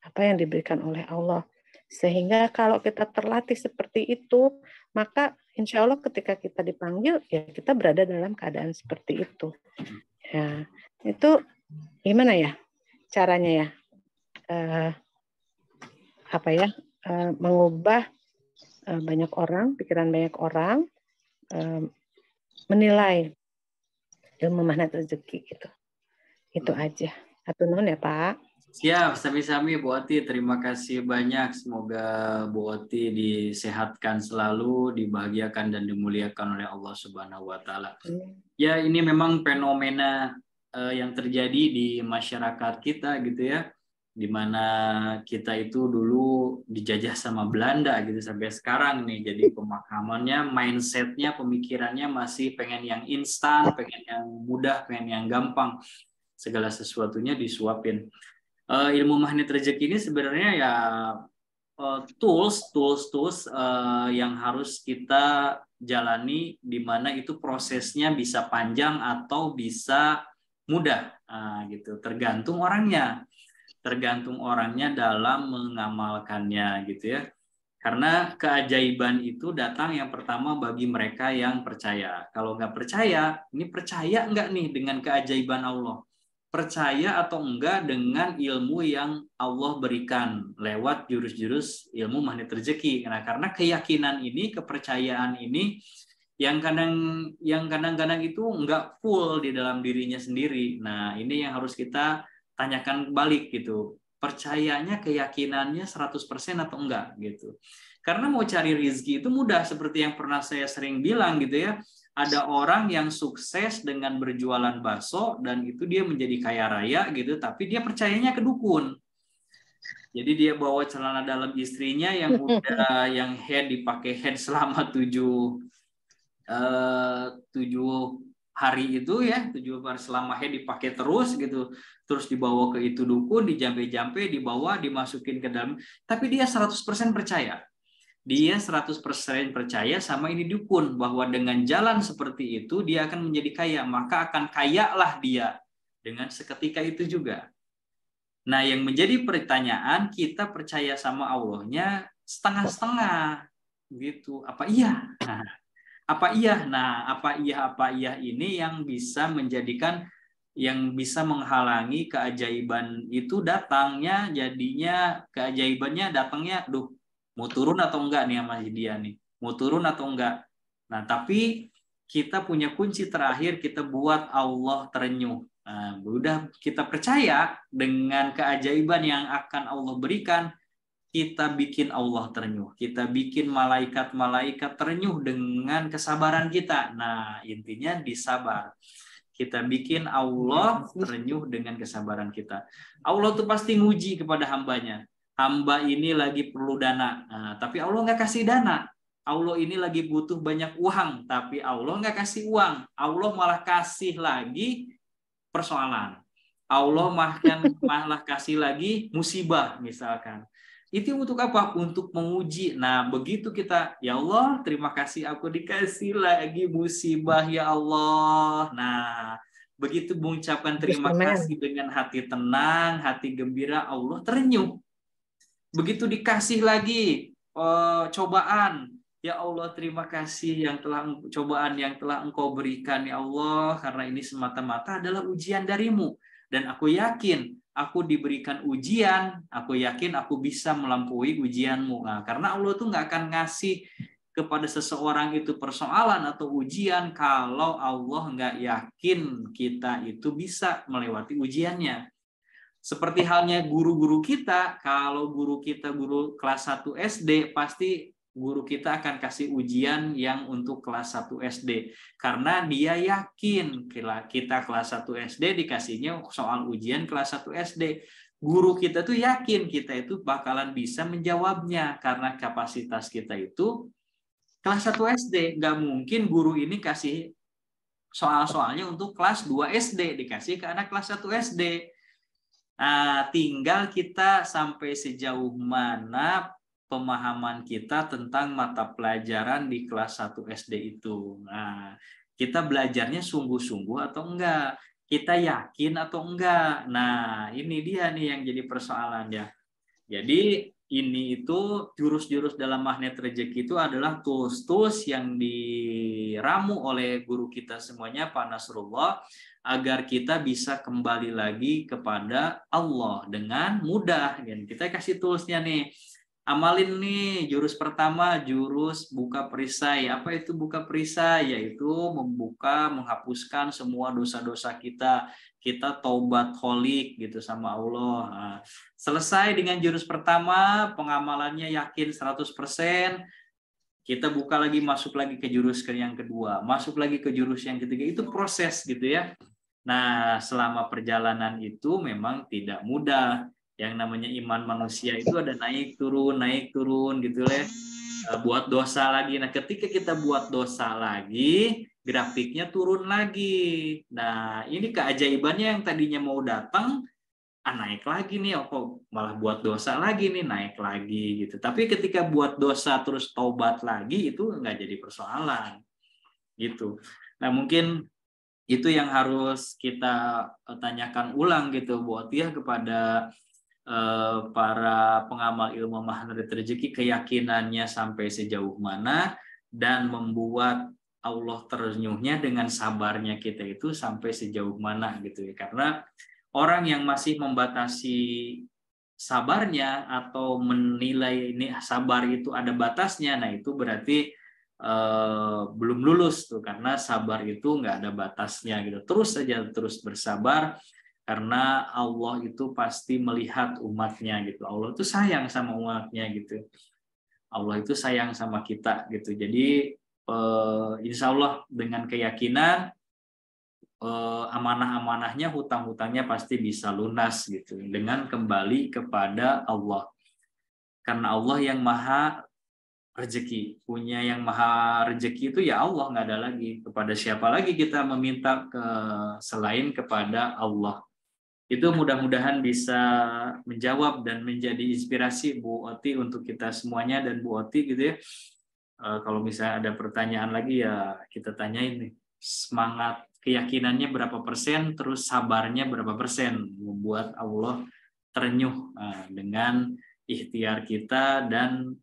[SPEAKER 7] apa yang diberikan oleh Allah. Sehingga kalau kita terlatih seperti itu, maka insya Allah ketika kita dipanggil, ya kita berada dalam keadaan seperti itu. Ya, itu gimana ya caranya ya? Mengubah banyak orang, pikiran banyak orang, menilai ilmu magnet rezeki gitu. Itu aja. Atur nuhun ya Pak.
[SPEAKER 4] Siap, sami-sami Bu Oti, terima kasih banyak. Semoga Bu Oti disehatkan selalu, dibahagiakan dan dimuliakan oleh Allah Subhanahu wa taala. Ya, ini memang fenomena yang terjadi di masyarakat kita gitu ya. Di mana kita itu dulu dijajah sama Belanda gitu sampai sekarang nih. Jadi pemahamannya, mindsetnya, pemikirannya masih pengen yang instan, pengen yang mudah, pengen yang gampang. Segala sesuatunya disuapin. Ilmu magnet rezeki ini sebenarnya ya tools yang harus kita jalani, di mana itu prosesnya bisa panjang atau bisa mudah, gitu. Tergantung orangnya dalam mengamalkannya, gitu ya. Karena keajaiban itu datang yang pertama bagi mereka yang percaya. Kalau nggak percaya, ini percaya nggak nih dengan keajaiban Allah? Percaya atau enggak dengan ilmu yang Allah berikan lewat jurus-jurus ilmu magnet rezeki. Nah, karena keyakinan ini, kepercayaan ini yang kadang-kadang itu enggak full di dalam dirinya sendiri. Nah, ini yang harus kita tanyakan balik gitu. Percayanya, keyakinannya 100% atau enggak gitu. Karena mau cari rezeki itu mudah, seperti yang pernah saya sering bilang gitu ya. Ada orang yang sukses dengan berjualan bakso dan itu dia menjadi kaya raya gitu, tapi dia percayanya ke dukun. Jadi dia bawa celana dalam istrinya yang udah yang dipakai head selama 7 hari itu ya, 7 hari selama dipakai terus gitu. Terus dibawa ke itu dukun, dijampe-jampe, dibawa, dimasukin ke dalam, tapi dia 100% percaya. Dia 100% percaya sama ini dukun, bahwa dengan jalan seperti itu dia akan menjadi kaya, maka akan kayalah dia dengan seketika itu juga. Nah, yang menjadi pertanyaan, kita percaya sama Allahnya setengah-setengah gitu. Apa iya? Nah, apa iya? Nah, apa iya ini yang bisa menjadikan, yang bisa menghalangi keajaiban itu datangnya, jadinya keajaibannya datangnya, mau turun atau enggak nih sama dia nih, mau turun atau enggak. Nah, tapi kita punya kunci terakhir, kita buat Allah terenyuh. Nah, udah kita percaya dengan keajaiban yang akan Allah berikan, kita bikin Allah terenyuh, kita bikin malaikat-malaikat terenyuh dengan kesabaran kita. Nah, intinya disabar. Kita bikin Allah terenyuh dengan kesabaran kita. Allah tuh pasti nguji kepada hambanya. Hamba ini lagi perlu dana, tapi Allah nggak kasih dana. Allah ini lagi butuh banyak uang, tapi Allah nggak kasih uang. Allah malah kasih lagi persoalan. Allah malah kasih lagi musibah misalkan. Itu untuk apa? Untuk menguji. Nah, begitu kita, ya Allah, terima kasih aku dikasih lagi musibah ya Allah. Nah, begitu mengucapkan terima kasih dengan hati tenang, hati gembira, Allah terenyuh. Begitu dikasih lagi cobaan, ya Allah terima kasih cobaan yang telah Engkau berikan ya Allah, karena ini semata-mata adalah ujian darimu, dan aku yakin aku diberikan ujian, aku yakin aku bisa melampaui ujianmu. Nah, karena Allah tuh nggak akan ngasih kepada seseorang itu persoalan atau ujian kalau Allah nggak yakin kita itu bisa melewati ujiannya. Seperti halnya guru-guru kita, kalau guru kita guru kelas 1 SD, pasti guru kita akan kasih ujian yang untuk kelas 1 SD. Karena dia yakin kita kelas 1 SD dikasihnya soal ujian kelas 1 SD. Guru kita tuh yakin kita itu bakalan bisa menjawabnya, karena kapasitas kita itu kelas 1 SD. Nggak mungkin guru ini kasih soal-soalnya untuk kelas 2 SD, dikasih ke anak kelas 1 SD. Nah, tinggal kita sampai sejauh mana pemahaman kita tentang mata pelajaran di kelas 1 SD itu. Nah, kita belajarnya sungguh-sungguh atau enggak? Kita yakin atau enggak? Nah, ini dia nih yang jadi persoalan ya. Jadi ini itu jurus-jurus dalam magnet rezeki itu adalah tools-tools yang diramu oleh guru kita semuanya, Pak Nasrullah, agar kita bisa kembali lagi kepada Allah dengan mudah. Dan kita kasih toolsnya nih. Amalin nih jurus pertama, jurus buka perisai. Apa itu buka perisai? Yaitu menghapuskan semua dosa-dosa kita. Kita taubat holik gitu sama Allah. Nah, selesai dengan jurus pertama, pengamalannya yakin 100%. Kita buka lagi, masuk lagi ke jurus yang kedua, masuk lagi ke jurus yang ketiga. Itu proses gitu ya. Nah, selama perjalanan itu memang tidak mudah. Yang namanya iman manusia itu ada naik turun gitu ya. Buat dosa lagi. Nah, ketika kita buat dosa lagi, grafiknya turun lagi. Nah, ini keajaibannya yang tadinya mau datang, naik lagi nih, kok malah buat dosa lagi nih, naik lagi gitu. Tapi ketika buat dosa terus taubat lagi, itu nggak jadi persoalan gitu. Nah, mungkin itu yang harus kita tanyakan ulang gitu, buat ya kepada para pengamal ilmu magnet rezeki, keyakinannya sampai sejauh mana, dan membuat Allah terenyuhnya dengan sabarnya kita itu sampai sejauh mana gitu ya. Karena orang yang masih membatasi sabarnya atau menilai ini sabar itu ada batasnya, nah itu berarti belum lulus tuh, karena sabar itu nggak ada batasnya gitu. Terus saja terus bersabar, karena Allah itu pasti melihat umatnya gitu. Allah itu sayang sama umatnya gitu. Allah itu sayang sama kita gitu. Jadi insya Allah dengan keyakinan amanah-amanahnya, hutang-hutangnya pasti bisa lunas gitu dengan kembali kepada Allah. Karena Allah yang maha rezeki, punya yang maha rezeki itu ya Allah, nggak ada lagi. Kepada siapa lagi kita meminta selain kepada Allah. Itu mudah-mudahan bisa menjawab dan menjadi inspirasi Bu Oti untuk kita semuanya. Dan Bu Oti gitu ya, kalau misalnya ada pertanyaan lagi ya kita tanyain nih, semangat keyakinannya berapa persen, terus sabarnya berapa persen membuat Allah terenyuh dengan ikhtiar kita dan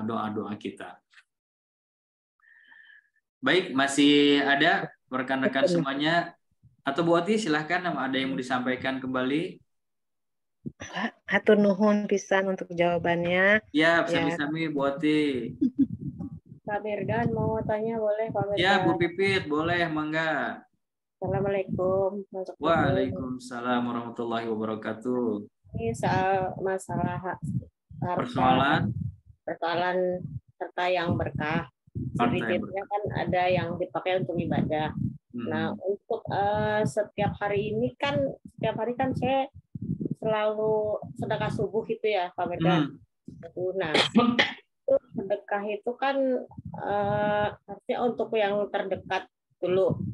[SPEAKER 4] doa-doa kita. Baik, masih ada rekan-rekan semuanya? Atau Bu Oti silahkan, ada yang mau disampaikan kembali?
[SPEAKER 7] Hatur nuhun pisan untuk jawabannya.
[SPEAKER 4] Ya, sami-sami Bu Oti.
[SPEAKER 6] Pak Mirdan mau tanya boleh Pak Mirdan?
[SPEAKER 4] Ya, Bu Pipit boleh, mangga.
[SPEAKER 6] Assalamualaikum.
[SPEAKER 4] Waalaikumsalam warahmatullahi wabarakatuh.
[SPEAKER 6] Ini soal masalah
[SPEAKER 4] persoalan
[SPEAKER 6] harta yang berkah. Sedikitnya kan ada yang dipakai untuk ibadah. Nah, untuk setiap hari kan saya selalu sedekah subuh gitu ya, Pak Mirdan. Nah, itu sedekah itu kan artinya untuk yang terdekat dulu.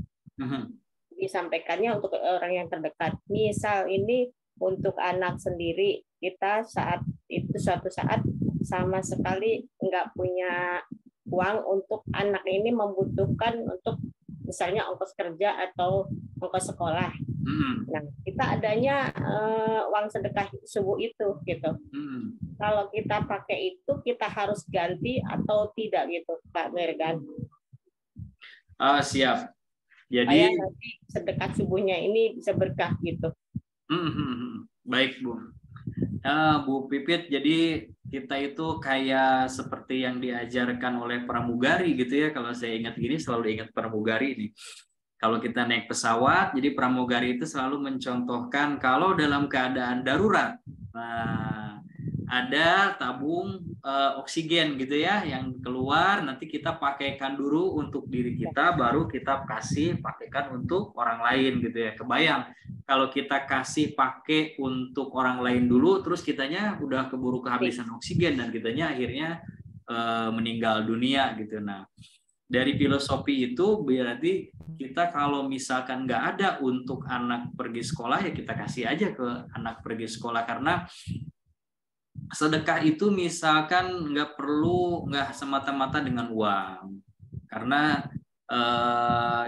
[SPEAKER 6] Disampaikannya untuk orang yang terdekat. Misal ini untuk anak sendiri, kita saat itu suatu saat sama sekali nggak punya uang untuk anak ini membutuhkan untuk misalnya ongkos kerja atau ongkos sekolah. Nah, kita adanya uang sedekah subuh itu gitu. Kalau kita pakai itu, kita harus ganti atau tidak gitu, Pak Mirdan?
[SPEAKER 4] Siap. Jadi
[SPEAKER 6] supaya nanti sedekah subuhnya ini bisa berkah gitu.
[SPEAKER 4] Baik Bu. Bu Pipit, jadi kita itu kayak seperti yang diajarkan oleh pramugari gitu ya. Kalau saya ingat gini, selalu ingat pramugari ini. Kalau kita naik pesawat, jadi pramugari itu selalu mencontohkan kalau dalam keadaan darurat, nah, ada tabung oksigen gitu ya yang keluar, nanti kita pakaikan dulu untuk diri kita, baru kita pakaikan untuk orang lain gitu ya. Kebayang kalau kita kasih pakai untuk orang lain dulu, terus kitanya udah keburu kehabisan oksigen dan kitanya akhirnya meninggal dunia gitu. Nah, dari filosofi itu berarti kita kalau misalkan nggak ada untuk anak pergi sekolah, ya kita kasih aja ke anak pergi sekolah, karena sedekah itu misalkan nggak semata-mata dengan uang, karena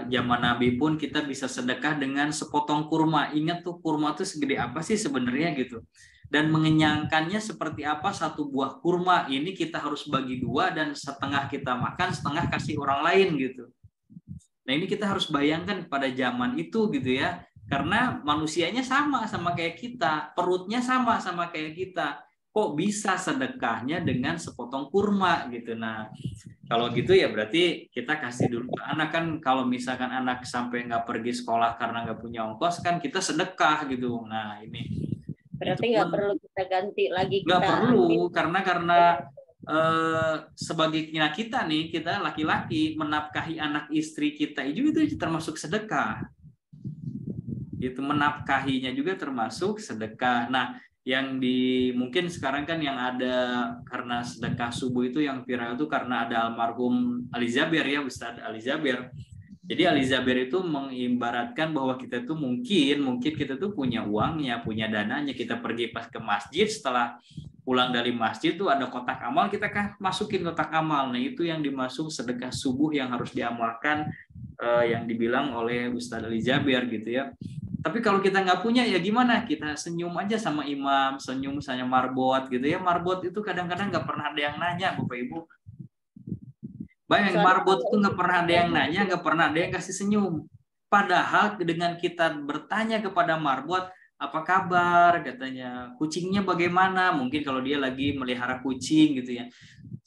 [SPEAKER 4] zaman Nabi pun kita bisa sedekah dengan sepotong kurma. Ingat tuh, kurma tuh segede apa sih sebenarnya gitu, dan mengenyangkannya seperti apa satu buah kurma ini, kita harus bagi dua dan setengah kita makan, setengah kasih orang lain gitu. Nah ini kita harus bayangkan pada zaman itu gitu ya, karena manusianya sama kayak kita, perutnya sama kayak kita, kok bisa sedekahnya dengan sepotong kurma gitu. Nah kalau gitu ya berarti kita kasih dulu ke anak kan. Kalau misalkan anak sampai nggak pergi sekolah karena nggak punya ongkos, kan kita sedekah gitu. Nah ini
[SPEAKER 6] Berarti nggak perlu kita ganti lagi.
[SPEAKER 4] Nggak perlu, karena sebagai kita nih, kita laki-laki menafkahi anak istri kita itu termasuk sedekah. Gitu, menafkahinya juga termasuk sedekah. Nah, yang mungkin sekarang kan yang ada karena sedekah subuh itu yang viral itu karena ada almarhum Ali Zaber ya, Ustadz Ali Zaber. Jadi Ali Zaber itu mengibaratkan bahwa kita tuh mungkin kita tuh punya uangnya, punya dananya, kita pergi pas ke masjid, setelah pulang dari masjid tuh ada kotak amal, kita masukin kotak amal. Nah itu yang dimasuk sedekah subuh yang harus diamalkan, yang dibilang oleh Ustadz Ali Zaber gitu ya. Tapi kalau kita nggak punya ya gimana? Kita senyum aja sama imam, senyum misalnya marbot gitu ya. Marbot itu kadang-kadang nggak pernah ada yang nanya, Bapak Ibu. Bayang, marbot itu nggak pernah ada yang nanya, nggak pernah ada yang kasih senyum. Padahal dengan kita bertanya kepada marbot, apa kabar, katanya, kucingnya bagaimana? Mungkin kalau dia lagi melihara kucing gitu ya.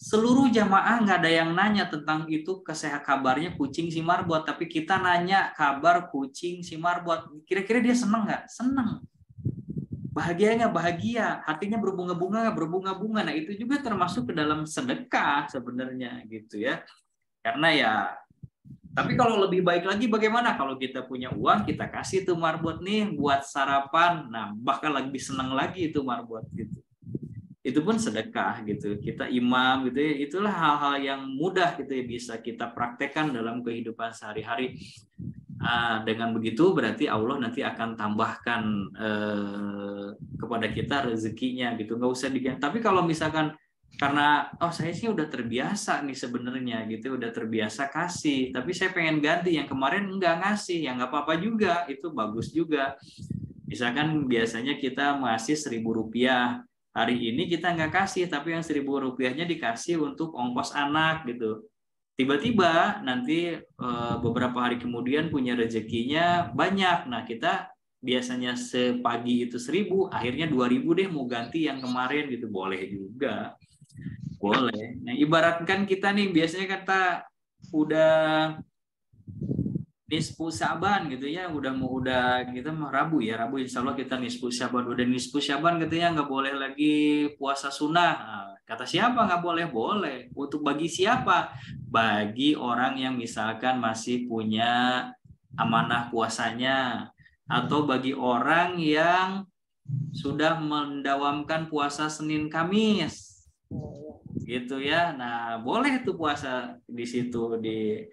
[SPEAKER 4] Seluruh jamaah nggak ada yang nanya tentang itu, kesehatan kabarnya kucing si marbot, tapi kita nanya kabar kucing si marbot. Kira-kira dia seneng nggak? Seneng. Bahagia nggak? Bahagia. Hatinya berbunga-bunga nggak? Berbunga-bunga. Nah itu juga termasuk ke dalam sedekah sebenarnya gitu ya. Karena ya, tapi kalau lebih baik lagi bagaimana? Kalau kita punya uang, kita kasih tuh marbot nih buat sarapan. Nah bahkan lebih seneng lagi itu marbot gitu. Itu pun sedekah gitu. Kita imam gitu ya, itulah hal-hal yang mudah gitu ya, bisa kita praktekkan dalam kehidupan sehari-hari. Dengan begitu berarti Allah nanti akan tambahkan kepada kita rezekinya gitu, nggak usah diganti. Tapi kalau misalkan karena saya sih udah terbiasa nih sebenarnya gitu, udah terbiasa kasih, tapi saya pengen ganti yang kemarin nggak ngasih, ya nggak apa-apa juga, itu bagus juga. Misalkan biasanya kita ngasih 1.000 rupiah, hari ini kita nggak kasih, tapi yang 1.000 rupiahnya dikasih untuk ongkos anak gitu. Tiba-tiba nanti beberapa hari kemudian punya rezekinya banyak. Nah kita biasanya sepagi itu 1.000, akhirnya 2.000 deh mau ganti yang kemarin gitu, boleh juga. Boleh. Nah ibaratkan kita nih biasanya kata udah nisfu Syaban gitu ya, udah kita mau Rabu insya Allah kita nisfu Syaban, udah nisfu Syaban gitu ya, nggak boleh lagi puasa sunnah. Nah, kata siapa nggak boleh? Boleh. Untuk bagi siapa? Bagi orang yang misalkan masih punya amanah puasanya, atau bagi orang yang sudah mendawamkan puasa Senin Kamis gitu ya. Nah boleh tuh puasa di situ di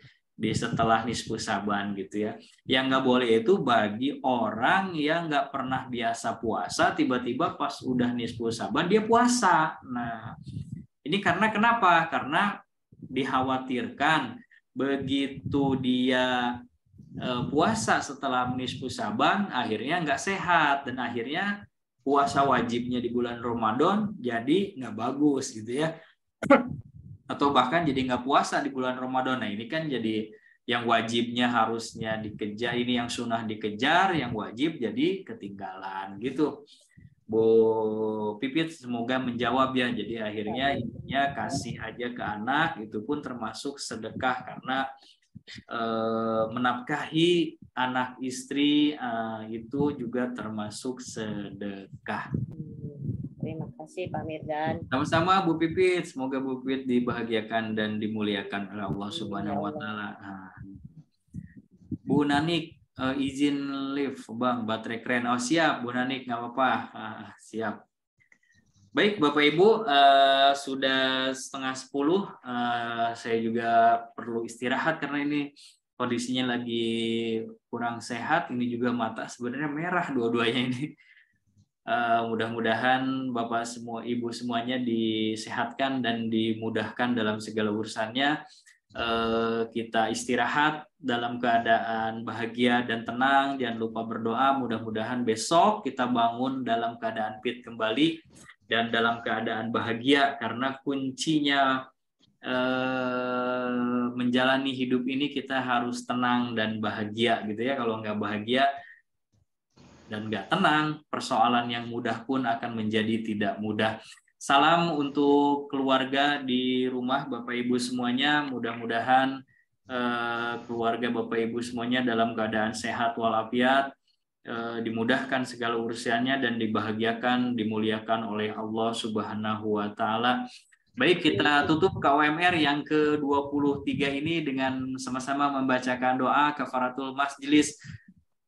[SPEAKER 4] setelah nisfu Syaban gitu ya. Yang nggak boleh itu bagi orang yang nggak pernah biasa puasa, tiba-tiba pas udah nisfu Syaban dia puasa. Nah ini karena kenapa? Karena dikhawatirkan begitu dia puasa setelah nisfu Syaban akhirnya nggak sehat, dan akhirnya puasa wajibnya di bulan Ramadan jadi nggak bagus gitu ya. Atau bahkan jadi nggak puasa di bulan Ramadan. Nah ini kan jadi yang wajibnya harusnya dikejar, ini yang sunnah dikejar, yang wajib jadi ketinggalan gitu. Bu Pipit semoga menjawab ya. Jadi akhirnya intinya kasih aja ke anak, itu pun termasuk sedekah karena menafkahi anak istri itu juga termasuk sedekah.
[SPEAKER 6] Terima kasih Pak Mirdan.
[SPEAKER 4] Sama-sama Bu Pipit, semoga Bu Pipit dibahagiakan dan dimuliakan oleh Allah Subhanahu wa taala. Bu Nanik izin live Bang, baterai keren. Oh siap Bu Nanik, nggak apa-apa. Siap. Baik, Bapak Ibu, sudah 9:30. Saya juga perlu istirahat karena ini kondisinya lagi kurang sehat. Ini juga mata sebenarnya merah dua-duanya ini. Mudah-mudahan Bapak semua, Ibu semuanya disehatkan dan dimudahkan dalam segala urusannya. Kita istirahat dalam keadaan bahagia dan tenang. Jangan lupa berdoa. Mudah-mudahan besok kita bangun dalam keadaan fit kembali dan dalam keadaan bahagia, karena kuncinya menjalani hidup ini kita harus tenang dan bahagia gitu ya. Kalau nggak bahagia dan nggak tenang, persoalan yang mudah pun akan menjadi tidak mudah. Salam untuk keluarga di rumah Bapak Ibu semuanya. Mudah-mudahan keluarga Bapak Ibu semuanya dalam keadaan sehat walafiat, dimudahkan segala urusannya dan dibahagiakan, dimuliakan oleh Allah Subhanahu wa taala. Baik, kita tutup KWMR yang ke-23 ini dengan sama-sama membacakan doa kafaratul majlis.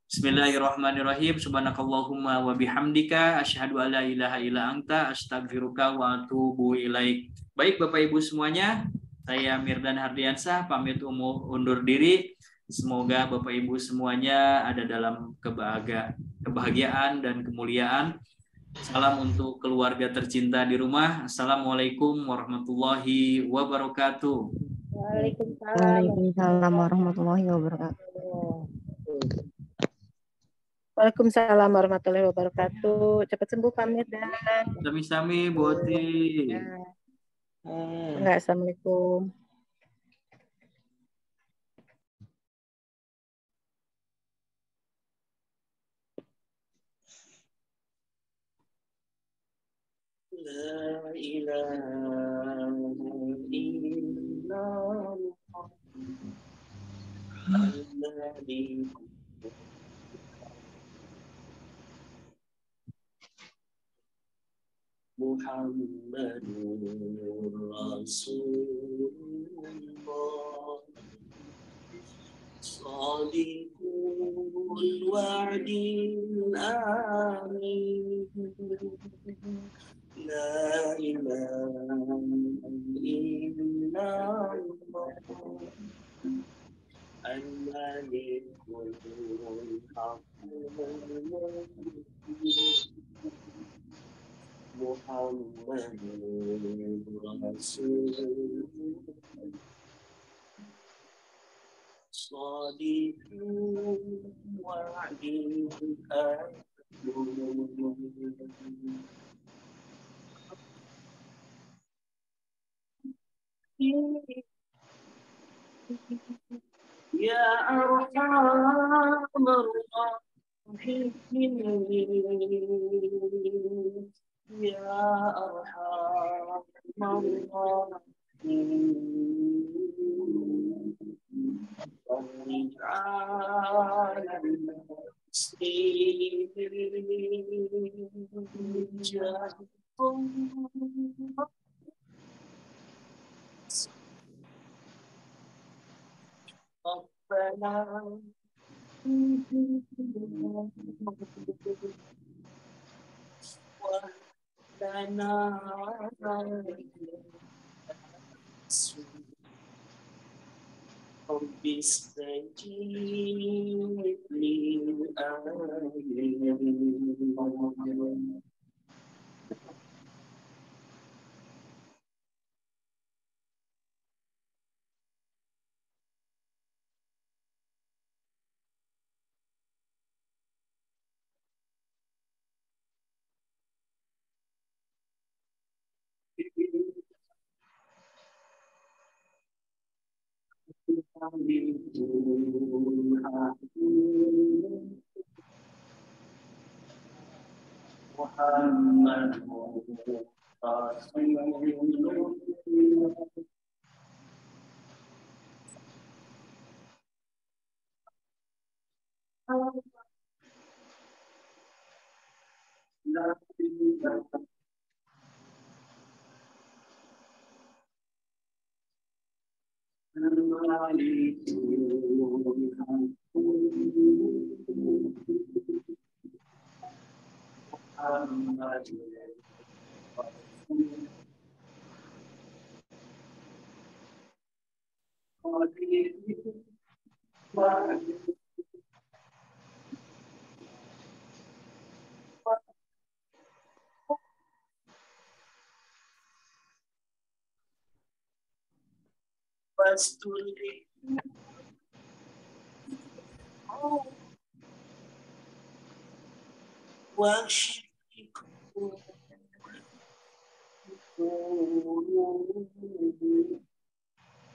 [SPEAKER 4] Bismillahirrahmanirrahim. Subhanakallahumma wa bihamdika asyhadu alla ilaha illa anta astaghfiruka wa atubu ilaik. Baik Bapak Ibu semuanya, saya Mirdan Hardiansyah pamit undur diri. Semoga Bapak Ibu semuanya ada dalam kebahagiaan dan kemuliaan. Salam untuk keluarga tercinta di rumah. Assalamualaikum warahmatullahi wabarakatuh.
[SPEAKER 3] Waalaikumsalam warahmatullahi wabarakatuh.
[SPEAKER 7] Waalaikumsalam warahmatullahi wabarakatuh. Cepat sembuh Pak Mirdan.
[SPEAKER 4] Sami-sami Bu Oti.
[SPEAKER 7] Enggak, Assalamualaikum.
[SPEAKER 8] La ilaha illallah Muhammadur Rasulullah Shadiqul wa'dil amin La ilaha illallah Al-Malikul Haqqul Muhammadur Rasulullah Shadiqul wa'dil amin Ya Arhamar Rahimin Ya Arhamar Rahimin Muhammadur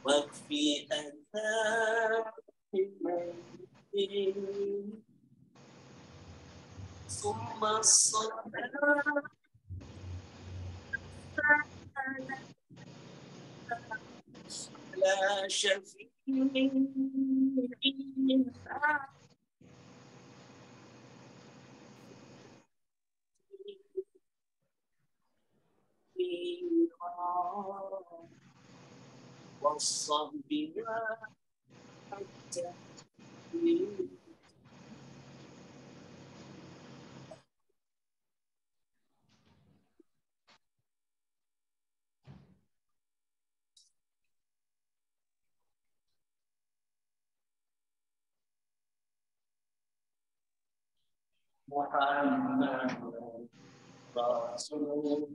[SPEAKER 8] واكفي أثار ثم الصلاة لا شفيع والصبر محمد رسول الله